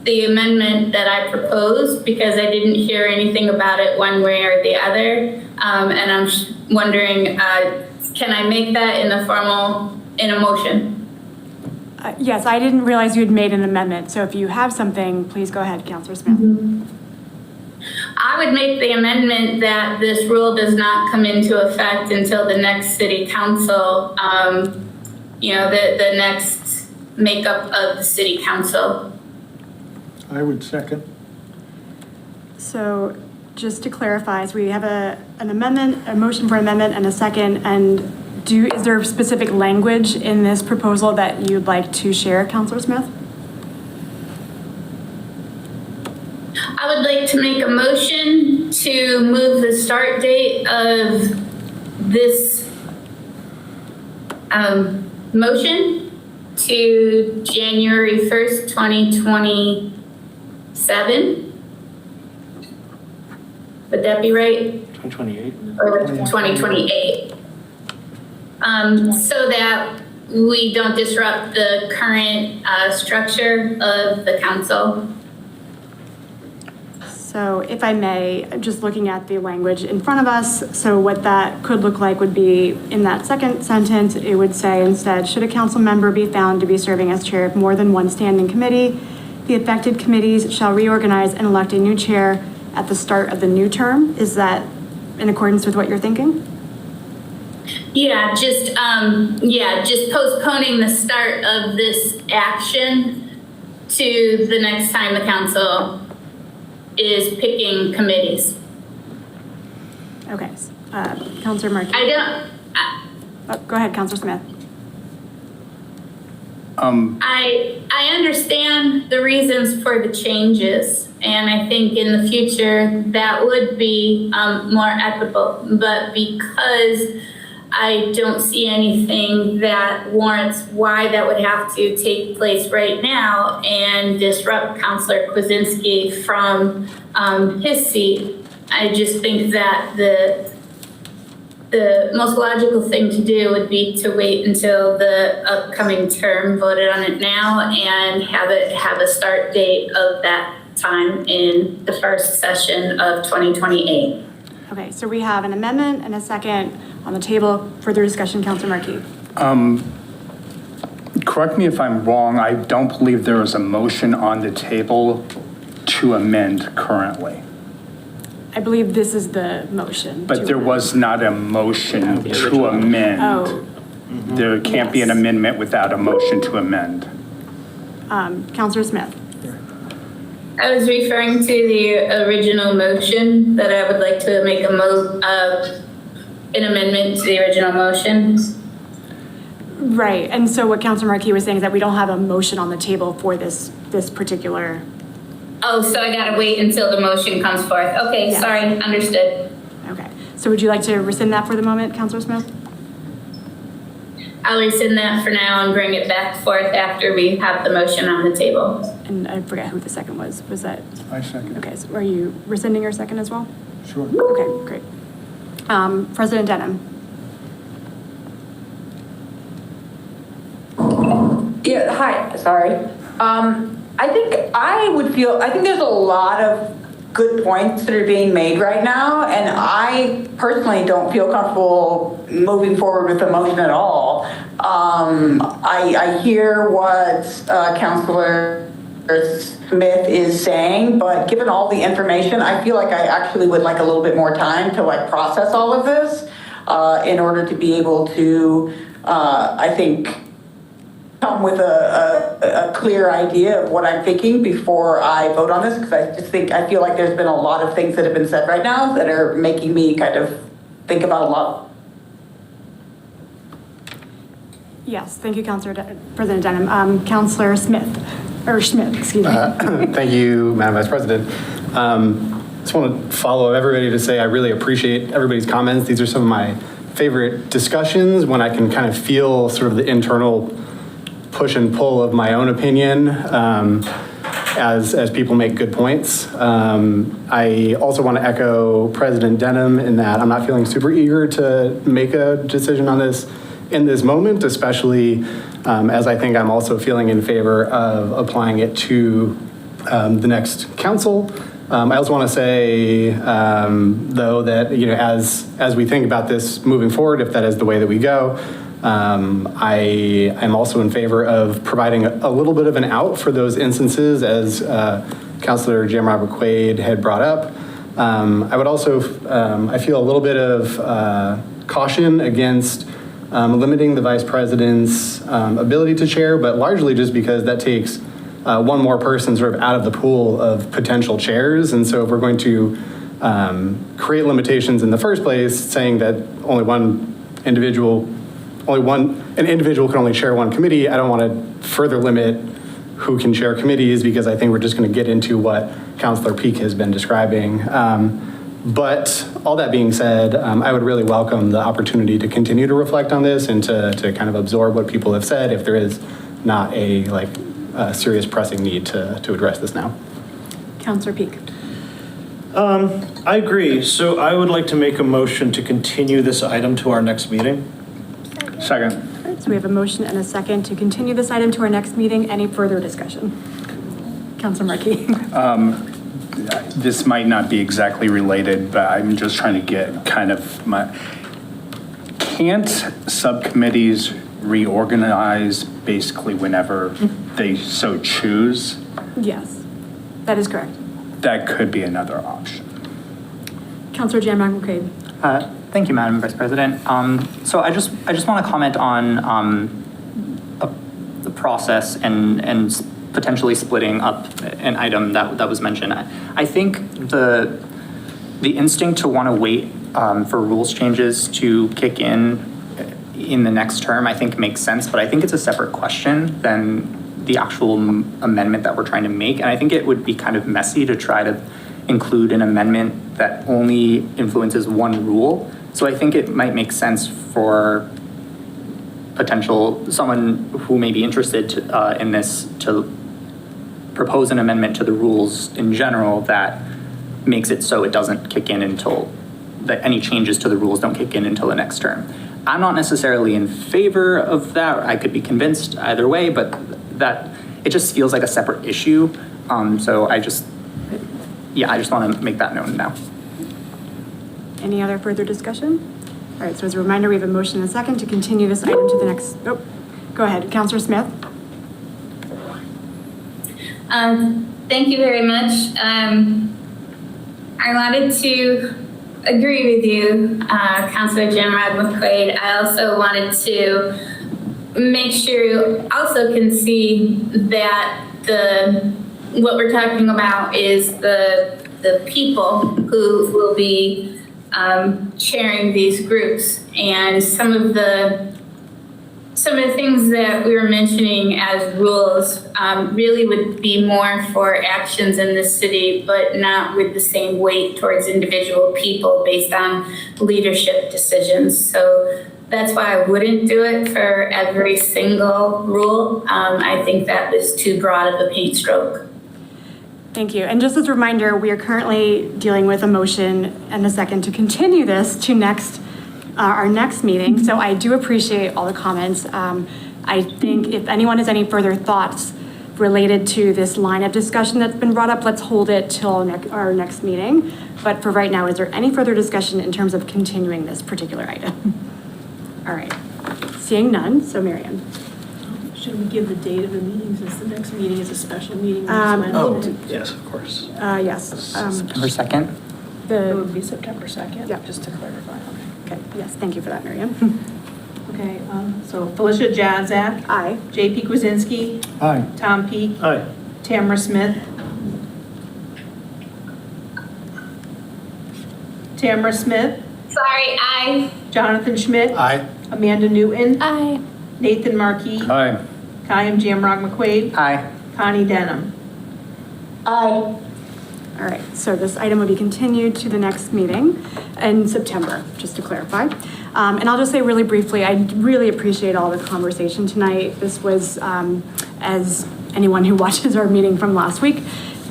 the amendment that I proposed, because I didn't hear anything about it one way or the other. And I'm wondering, can I make that in a motion? Yes, I didn't realize you had made an amendment. So if you have something, please go ahead, Councillor Smith. I would make the amendment that this rule does not come into effect until the next city council, the next makeup of the city council. I would second. So just to clarify, so we have an amendment, a motion for amendment and a second, and is there specific language in this proposal that you'd like to share, Councillor Smith? I would like to make a motion to move the start date of this motion to January 1st, 2027. Would that be right? 2028. Or 2028. So that we don't disrupt the current structure of the council. So if I may, just looking at the language in front of us, so what that could look like would be in that second sentence, it would say instead, should a council member be found to be serving as chair of more than one standing committee, the affected committees shall reorganize and elect a new chair at the start of the new term. Is that in accordance with what you're thinking? Yeah, just postponing the start of this action to the next time the council is picking committees. Okay, Councillor Markey. Go ahead, Councillor Smith. I understand the reasons for the changes, and I think in the future that would be more equitable, but because I don't see anything that warrants why that would have to take place right now and disrupt Councillor Kwasinski from his seat. I just think that the most logical thing to do would be to wait until the upcoming term, voted on it now, and have a start date of that time in the first session of 2028. Okay, so we have an amendment and a second on the table. Further discussion, Councillor Markey. Correct me if I'm wrong, I don't believe there is a motion on the table to amend currently. I believe this is the motion. But there was not a motion to amend. Oh. There can't be an amendment without a motion to amend. Councillor Smith. I was referring to the original motion that I would like to make an amendment to the original motion. Right, and so what Councillor Markey was saying is that we don't have a motion on the table for this particular Oh, so I gotta wait until the motion comes forth. Okay, Yes. sorry, understood. Okay. So would you like to rescind that for the moment, Councilor Smith? I'll rescind that for now and bring it back forth after we have the motion on the table. And I forget who the second was. Was that? I second. Okay, so are you rescinding your second as well? Sure. Okay, great. President Denham. Yeah, hi, sorry. I think there's a lot of good points that are being made right now, and I personally don't feel comfortable moving forward with the motion at all. I hear what Councilor Smith is saying, but given all the information, I feel like I actually would like a little bit more time to like process all of this in order to be able to, I think, come with a clear idea of what I'm thinking before I vote on this, because I feel like there's been a lot of things that have been said right now that are making me kind of think about a lot. Yes, thank you, President Denham. Councilor Smith, excuse me. Thank you, Madam Vice President. Just want to follow everybody to say I really appreciate everybody's comments. These are some of my favorite discussions when I can kind of feel sort of the internal push and pull of my own opinion as people make good points. I also want to echo President Denham in that I'm not feeling super eager to make a decision on this in this moment, especially as I think I'm also feeling in favor of applying it to the next council. I also want to say, though, that as we think about this moving forward, if that is the way that we go, I am also in favor of providing a little bit of an out for those instances, as Councilor Jamrod McQuaid had brought up. I would also, I feel a little bit of caution against limiting the vice president's ability to chair, but largely just because that takes one more person sort of out of the pool of potential chairs. And so if we're going to create limitations in the first place, saying that an individual can only chair one committee, I don't want to further limit who can chair committees, because I think we're just going to get into what Councilor Peak has been describing. But all that being said, I would really welcome the opportunity to continue to reflect on this and to kind of absorb what people have said if there is not a serious pressing need to address this now. Councilor Peak. I agree. So I would like to make a motion to continue this item to our next meeting. Second. All right, so we have a motion and a second to continue this item to our next meeting. Any further discussion? Councilor Markey. This might not be exactly related, but I'm just trying to get kind of can't subcommittees reorganize basically whenever they so choose? Yes, that is correct. That could be another option. Councilor Jamrod McQuaid. Thank you, Madam Vice President. So I just want to comment on the process and potentially splitting up an item that was mentioned. I think the instinct to want to wait for rules changes to kick in the next term, I think makes sense, but I think it's a separate question than the actual amendment that we're trying to make. And I think it would be kind of messy to try to include an amendment that only influences one rule. So I think it might make sense for someone who may be interested in this to propose an amendment to the rules in general that makes it so it doesn't kick in until any changes to the rules don't kick in until the next term. I'm not necessarily in favor of that. I could be convinced either way, but it just feels like a separate issue. So I just want to make that known now. Any other further discussion? All right, so as a reminder, we have a motion and a second to continue this item to the next, go ahead, Councilor Smith. Thank you very much. I wanted to agree with you, Councilor Jamrod McQuaid. I also wanted to make sure you also can see that what we're talking about is the people who will be chairing these groups, and some of the some of the things that we were mentioning as rules really would be more for actions in the city, but not with the same weight towards individual people based on leadership decisions. So that's why I wouldn't do it for every single rule. I think that was too broad of a paint stroke. Thank you. And just as a reminder, we are currently dealing with a motion and a second to continue this to our next meeting. So I do appreciate all the comments. I think if anyone has any further thoughts related to this line of discussion that's been brought up, let's hold it till our next meeting. But for right now, is there any further discussion in terms of continuing this particular item? All right. Seeing none, so Miriam. Should we give the date of the meeting since the next meeting is a special meeting? Yes, of course. Yes. September 2nd? It would be September 2nd, Yeah. just to clarify. Okay, yes, thank you for that, Miriam. Okay, so Felicia Jazak. Aye. J.P. Kwasinski. Aye. Tom Peak. Aye. Tamara Smith. Tamara Smith. Sorry, aye. Jonathan Schmidt. Aye. Amanda Newton. Aye. Nathan Markey. Aye. Kayam Jamrog McQuaid. Aye. Connie Denham. Aye. All right, so this item will be continued to the next meeting in September, just to clarify. And I'll just say really briefly, I really appreciate all the conversation tonight. This was, as anyone who watches our meeting from last week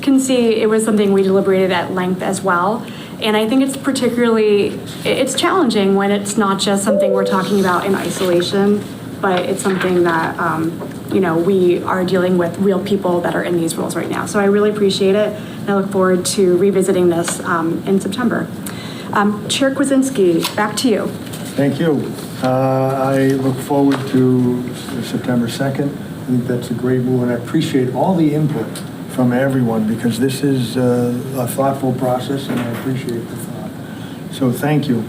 can see, it was something we deliberated at length as well. And I think it's challenging when it's not just something we're talking about in isolation, but it's something that, we are dealing with real people that are in these roles right now. So I really appreciate it. And I look forward to revisiting this in September. Chair Kwasinski, back to you. Thank you. I look forward to September 2nd. I think that's a great move, and I appreciate all the input from everyone because this is a thoughtful process, and I appreciate the thought. So thank you.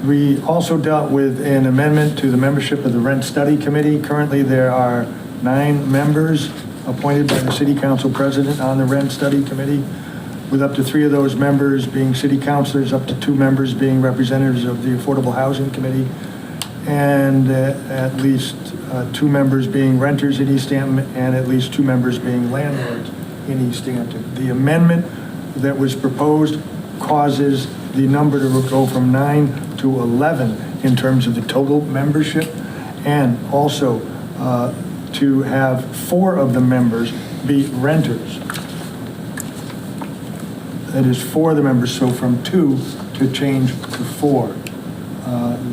We also dealt with an amendment to the membership of the Rent Study Committee. Currently, there are 9 members appointed by the City Council President on the Rent Study Committee, with up to 3 of those members being city councilors, up to 2 members being representatives of the Affordable Housing Committee, and at least 2 members being renters in Easthampton, and at least 2 members being landlords in Easthampton. The amendment that was proposed causes the number to go from 9 to 11 in terms of the total membership, and also to have 4 of the members be renters. That is 4 of the members, so from 2 to change to 4.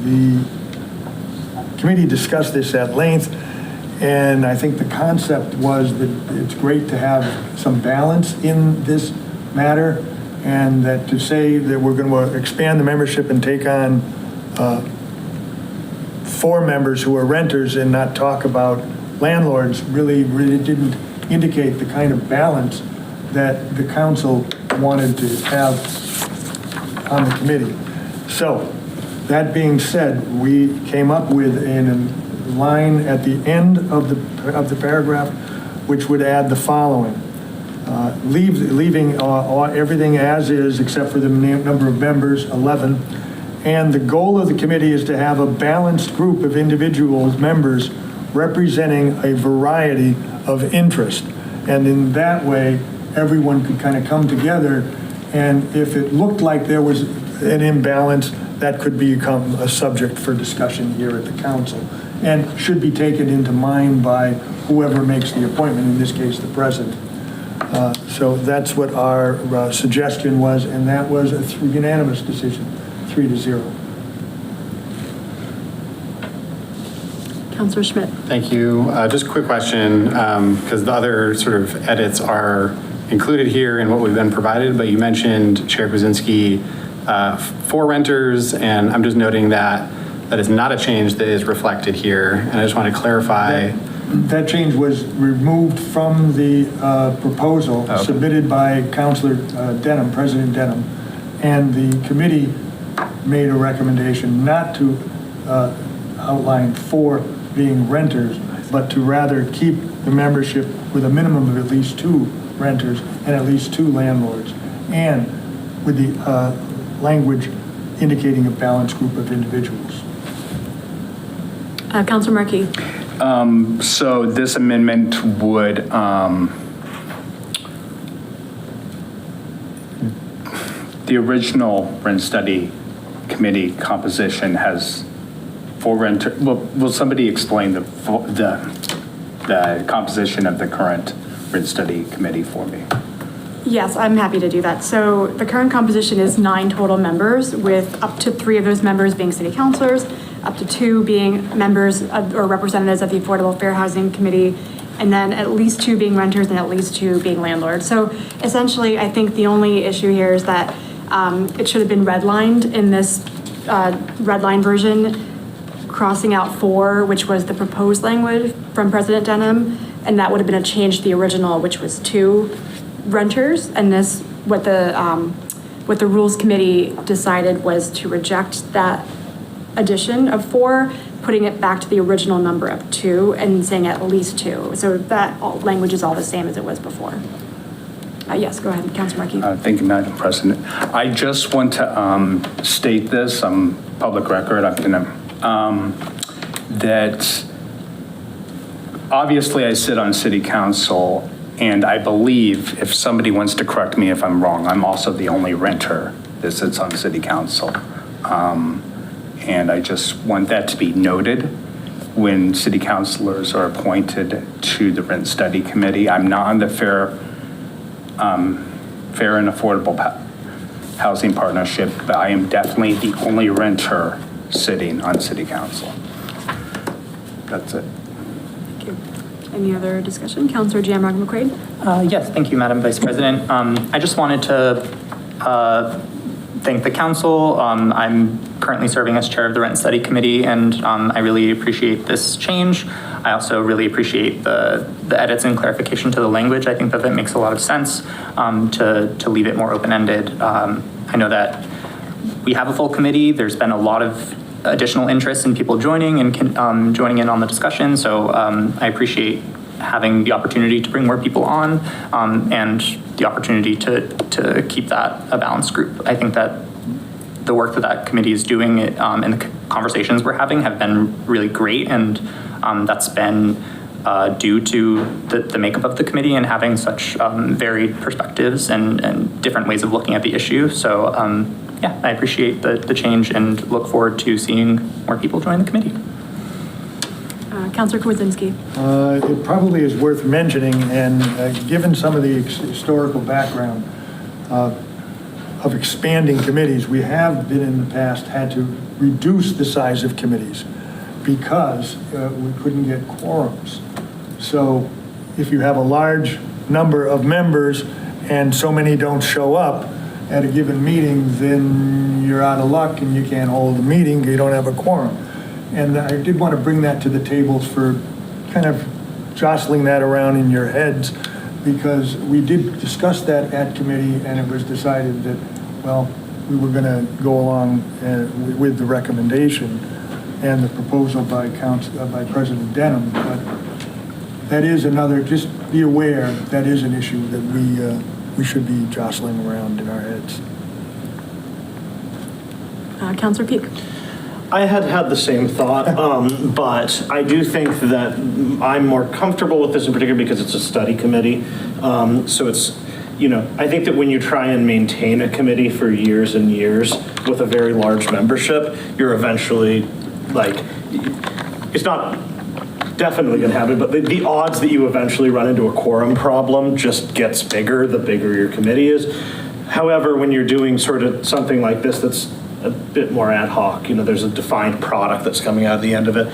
The committee discussed this at length, and I think the concept was that it's great to have some balance in this matter, and that to say that we're going to expand the membership and take on 4 members who are renters and not talk about landlords really didn't indicate the kind of balance that the council wanted to have on the committee. So, that being said, we came up with a line at the end of the paragraph which would add the following. Leaving everything as is except for the number of members, 11. And the goal of the committee is to have a balanced group of individual members representing a variety of interest. And in that way, everyone could kind of come together, and if it looked like there was an imbalance, that could become a subject for discussion here at the council, and should be taken into mind by whoever makes the appointment, in this case, the president. So that's what our suggestion was, and that was a unanimous decision, 3-0. Councilor Schmidt. Thank you. Just a quick question, because the other sort of edits are included here in what we've been provided, but you mentioned, Chair Kwasinski, 4 renters, and I'm just noting that that is not a change that is reflected here, and I just want to clarify. That change was removed from the proposal submitted by Councilor Denham, President Denham, and the committee made a recommendation not to outline 4 being renters, but to rather keep the membership with a minimum of at least 2 renters and at least 2 landlords, and with the language indicating a balanced group of individuals. Councilor Markey. So this amendment would, the original rent study committee composition has 4 renter. Will somebody explain the composition of the current rent study committee for me? Yes, I'm happy to do that. So the current composition is 9 total members, with up to 3 of those members being city councilors, up to 2 being members or representatives of the Affordable Fair Housing Committee, and then at least 2 being renters and at least 2 being landlords. So essentially, I think the only issue here is that it should have been redlined in this redline version, crossing out 4, which was the proposed language from President Denham, and that would have been a change to the original, which was 2 renters. And this, what the Rules Committee decided was to reject that addition of 4, putting it back to the original number of 2 and saying at least 2. So that language is all the same as it was before. Yes, go ahead, Councilor Markey. Thank you, Madam President. I just want to state this, public record, I'm gonna, that obviously I sit on city council, and I believe, if somebody wants to correct me if I'm wrong, I'm also the only renter that sits on city council. And I just want that to be noted when city councilors are appointed to the rent study committee. I'm not on the Fair and Affordable Housing Partnership, but I am definitely the only renter sitting on city council. That's it. Thank you. Any other discussion? Councilor Jamrock McQuaid? Yes, thank you, Madam Vice President. I just wanted to thank the council. I'm currently serving as chair of the Rent Study Committee, and I really appreciate this change. I also really appreciate the edits and clarification to the language. I think that makes a lot of sense to leave it more open-ended. I know that we have a full committee. There's been a lot of additional interest in people joining and joining in on the discussion. So I appreciate having the opportunity to bring more people on and the opportunity to keep that a balanced group. I think that the work that committee is doing and the conversations we're having have been really great, and that's been due to the makeup of the committee and having such varied perspectives and different ways of looking at the issue. So yeah, I appreciate the change and look forward to seeing more people join the committee. Councilor Kwiecinski. It probably is worth mentioning, and given some of the historical background of expanding committees, we have been in the past had to reduce the size of committees because we couldn't get quorums. So if you have a large number of members and so many don't show up at a given meeting, then you're out of luck and you can't hold a meeting, you don't have a quorum. And I did want to bring that to the tables for kind of jostling that around in your heads, because we did discuss that at committee, and it was decided that, well, we were going to go along with the recommendation and the proposal by President Denham. But that is another, just be aware, that is an issue that we should be jostling around in our heads. Councilor Peak. I had the same thought, but I do think that I'm more comfortable with this in particular because it's a study committee. So it's, I think that when you try and maintain a committee for years and years with a very large membership, you're eventually it's not definitely going to happen, but the odds that you eventually run into a quorum problem just gets bigger the bigger your committee is. However, when you're doing sort of something like this that's a bit more ad hoc, there's a defined product that's coming out at the end of it,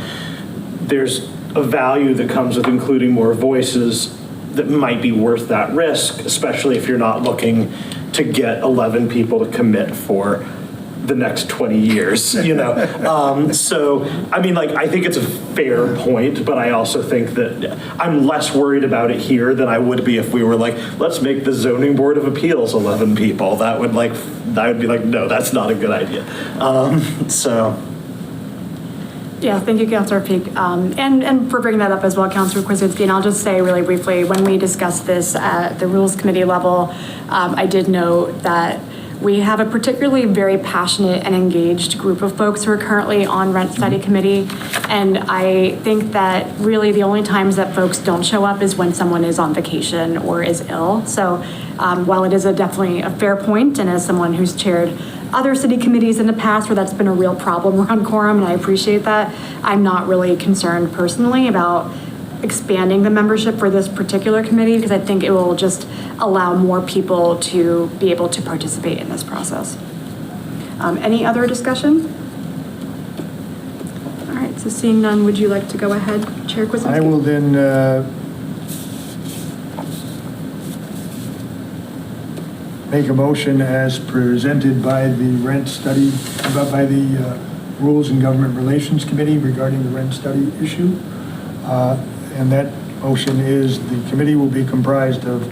there's a value that comes with including more voices that might be worth that risk, especially if you're not looking to get 11 people to commit for the next 20 years, So, I think it's a fair point, but I also think that I'm less worried about it here than I would be if we were let's make the Zoning Board of Appeals 11 people. That would be no, that's not a good idea. Yeah, thank you, Councilor Peak. And for bringing that up as well, Councilor Kwiecinski. And I'll just say really briefly, when we discussed this at the Rules Committee level, I did note that We have a particularly very passionate and engaged group of folks who are currently on Rent Study Committee. And I think that really the only times that folks don't show up is when someone is on vacation or is ill. So while it is definitely a fair point, and as someone who's chaired other city committees in the past where that's been a real problem around quorum, and I appreciate that, I'm not really concerned personally about expanding the membership for this particular committee, because I think it will just allow more people to be able to participate in this process. Any other discussion? All right, so seeing none, would you like to go ahead, Chair Kwasinski? I will then make a motion as presented by the rent study, by the Rules and Government Relations Committee regarding the rent study issue. And that motion is the committee will be comprised of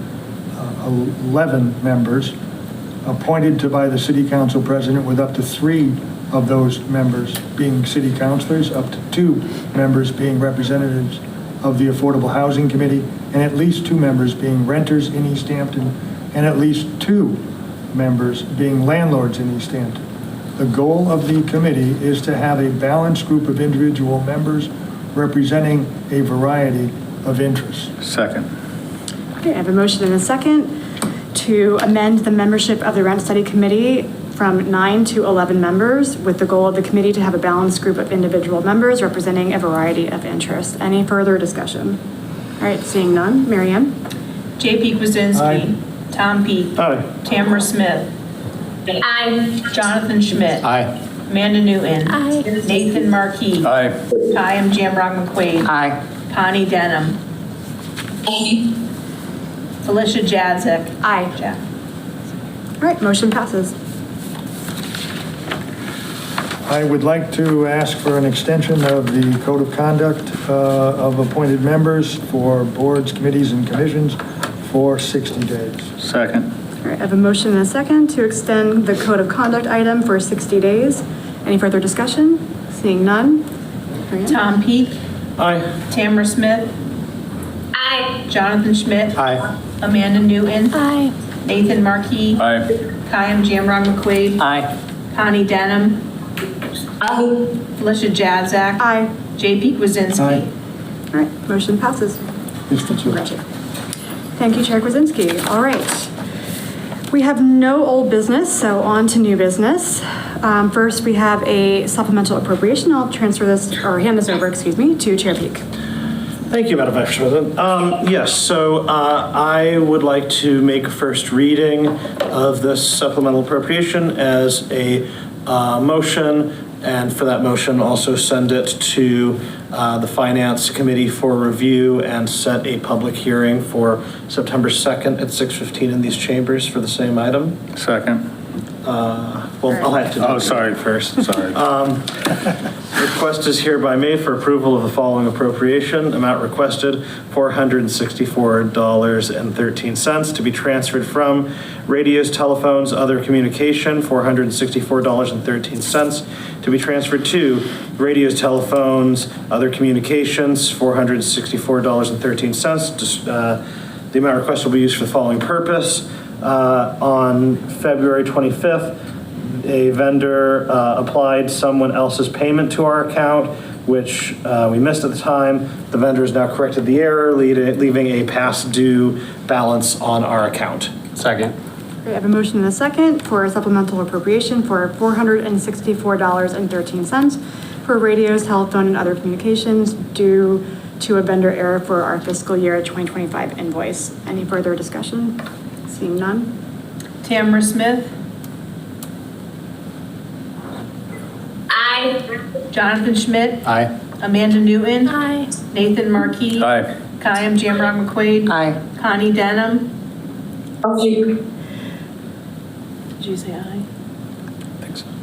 11 members appointed to by the city council president, with up to 3 of those members being city councilors, up to 2 members being representatives of the Affordable Housing Committee, and at least 2 members being renters in Easthampton, and at least 2 members being landlords in Easthampton. The goal of the committee is to have a balanced group of individual members representing a variety of interests. Second. Okay, I have a motion and a second to amend the membership of the Rent Study Committee from 9 to 11 members, with the goal of the committee to have a balanced group of individual members representing a variety of interests. Any further discussion? All right, seeing none. Mary Ann? J.P. Kwasinski. Tom Peake. Aye. Tamara Smith. Aye. Jonathan Schmidt. Aye. Amanda Newton. Aye. Nathan Marquis. Aye. Kayam Jamrock McQuaid. Aye. Connie Denham. Felicia Jadzik. Aye. Jack. All right, motion passes. I would like to ask for an extension of the code of conduct of appointed members for boards, committees, and commissions for 60 days. Second. All right, I have a motion and a second to extend the code of conduct item for 60 days. Any further discussion? Seeing none. Mary Ann? Tom Peake. Aye. Tamara Smith. Aye. Jonathan Schmidt. Aye. Amanda Newton. Aye. Nathan Marquis. Aye. Kayam Jamrock McQuaid. Aye. Connie Denham. Aye. Felicia Jadzik. Aye. J.P. Kwasinski. Aye. All right, motion passes. Thank you, Chair Kwasinski. All right. We have no old business, so on to new business. First, we have a supplemental appropriation. I'll transfer this, or hand this over, excuse me, to Chair Peake. Thank you, Madam Vice President. Yes, so I would like to make a first reading of this supplemental appropriation as a motion, and for that motion, also send it to the Finance Committee for review and set a public hearing for September 2nd at 6:15 in these chambers for the same item. Second. Well, I'll have to do it sorry. first. Sorry. Request is hereby made for approval of the following appropriation. Amount requested, $464.13 to be transferred from radios, telephones, other communication, $464.13 to be transferred to radios, telephones, other communications, $464.13. The amount requested will be used for the following purpose. On February 25th, a vendor applied someone else's payment to our account, which we missed at the time. The vendor has now corrected the error, leaving a past due balance on our account. Second. We have a motion and a second for a supplemental appropriation for $464.13 for radios, telephone, and other communications due to a vendor error for our fiscal year 2025 invoice. Any further discussion? Seeing none. Tamara Smith. Aye. Jonathan Schmidt. Aye. Amanda Newton. Aye. Nathan Marquis. Aye. Kayam Jamrock McQuaid. Aye. Connie Denham. Aye. Did you say aye?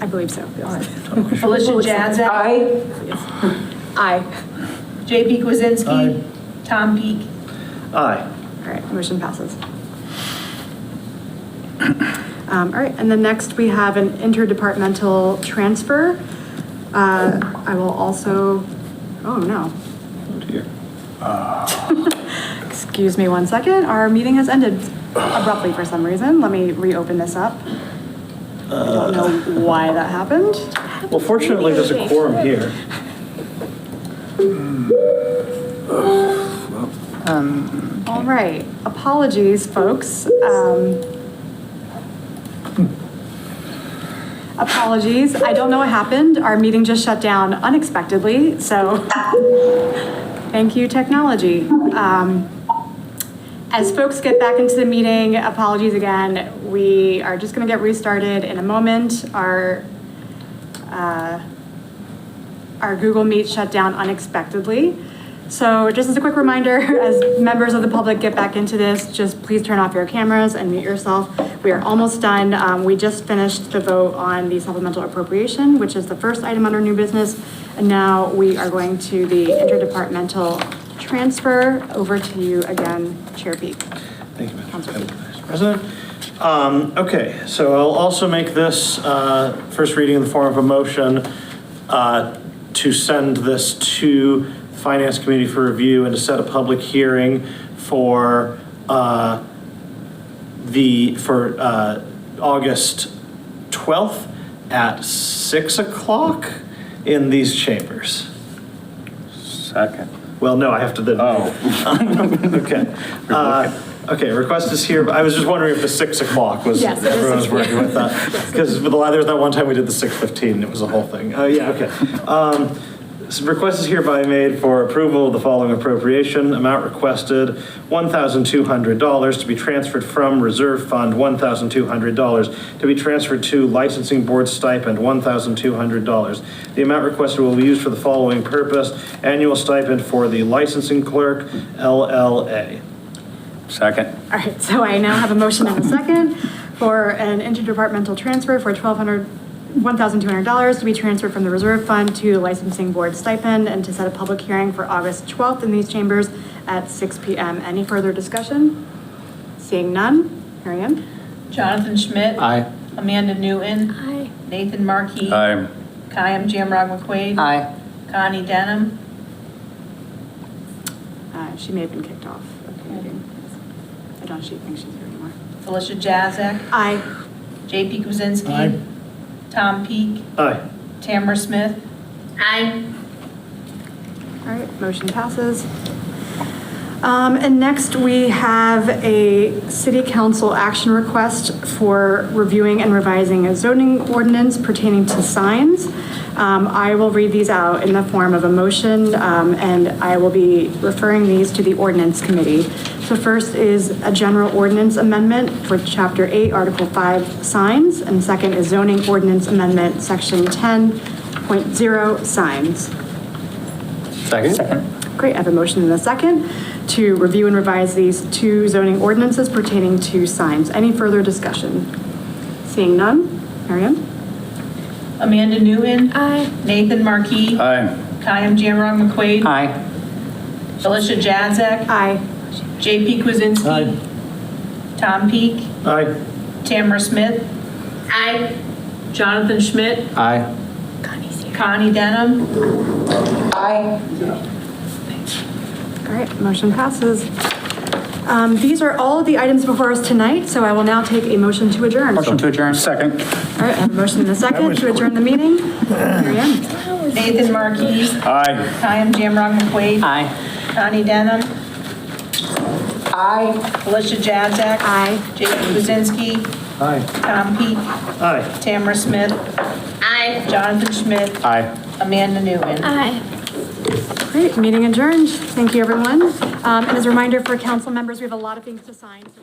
I believe so. Yes. Felicia Jadzik. Aye. Aye. J.P. Kwasinski. Aye. Tom Peake. Aye. All right, motion passes. All right, and then next we have an interdepartmental transfer. I will also, oh no. Oh dear. Excuse me one second. Our meeting has ended abruptly for some reason. Let me reopen this up. I don't know why that happened. Well, fortunately, there's a quorum here. All right, apologies, folks. Apologies, I don't know what happened. Our meeting just shut down unexpectedly, so thank you, technology. As folks get back into the meeting, apologies again. We are just gonna get restarted in a moment. Our Google Meet shut down unexpectedly. So just as a quick reminder, as members of the public get back into this, just please turn off your cameras and mute yourself. We are almost done. We just finished the vote on the supplemental appropriation, which is the first item under new business. And now we are going to the interdepartmental transfer. Over to you again, Chair Peak. Thank you, Madam President. Okay, so I'll also make this first reading in the form of a motion to send this to Finance Committee for review and to set a public hearing for August 12th at 6 o'clock in these chambers. Second. Well, no, I have to then. Oh. Okay. Okay, request is here, but I was just wondering if the 6 o'clock was, yes, everyone was working with that. Because there was that one time we did the 6:15, it was a whole thing. Oh, yeah, okay. So request is hereby made for approval of the following appropriation. Amount requested, $1,200 to be transferred from Reserve Fund, $1,200 to be transferred to Licensing Board Stipend, $1,200. The amount requested will be used for the following purpose: annual stipend for the licensing clerk, LLA. Second. All right, so I now have a motion and a second for an interdepartmental transfer for $1,200 to be transferred from the Reserve Fund to the Licensing Board Stipend and to set a public hearing for August 12th in these chambers at 6 p.m. Any further discussion? Seeing none, Marianne? Jonathan Schmidt. Aye. Amanda Newton. Aye. Nathan Markey. Aye. Kayam Jamrog McQuaid. Aye. Connie Denham. She may have been kicked off of the meeting. I don't think she's here anymore. Felicia Jazek. Aye. JP Kwasinski. Aye. Tom Peak. Aye. Tamara Smith. Aye. All right, motion passes. And next we have a city council action request for reviewing and revising a zoning ordinance pertaining to signs. I will read these out in the form of a motion, and I will be referring these to the ordinance committee. So first is a general ordinance amendment for Chapter 8, Article 5, signs, and second is zoning ordinance amendment, Section 10.0, signs. Second. Great, I have a motion and a second to review and revise these two zoning ordinances pertaining to signs. Any further discussion? Seeing none, Marianne? Amanda Newton. Aye. Nathan Markey. Aye. Kayam Jamrog McQuaid. Aye. Felicia Jazek. Aye. JP Kwasinski. Aye. Tom Peak. Aye. Tamara Smith. Aye. Jonathan Schmidt. Aye. Connie Denham. Aye. All right, motion passes. These are all of the items before us tonight, so I will now take a motion to adjourn. Motion to adjourn. Second. All right, I have a motion and a second to adjourn the meeting. Marianne? Nathan Markey. Aye. Kayam Jamrog McQuaid. Aye. Connie Denham. Aye. Felicia Jazek. Aye. JP Kwasinski. Aye. Tom Peak. Aye. Tamara Smith. Aye. Jonathan Schmidt. Aye. Amanda Newton. Aye. Great, meeting adjourned. Thank you, everyone. And as a reminder for council members, we have a lot of things to sign. So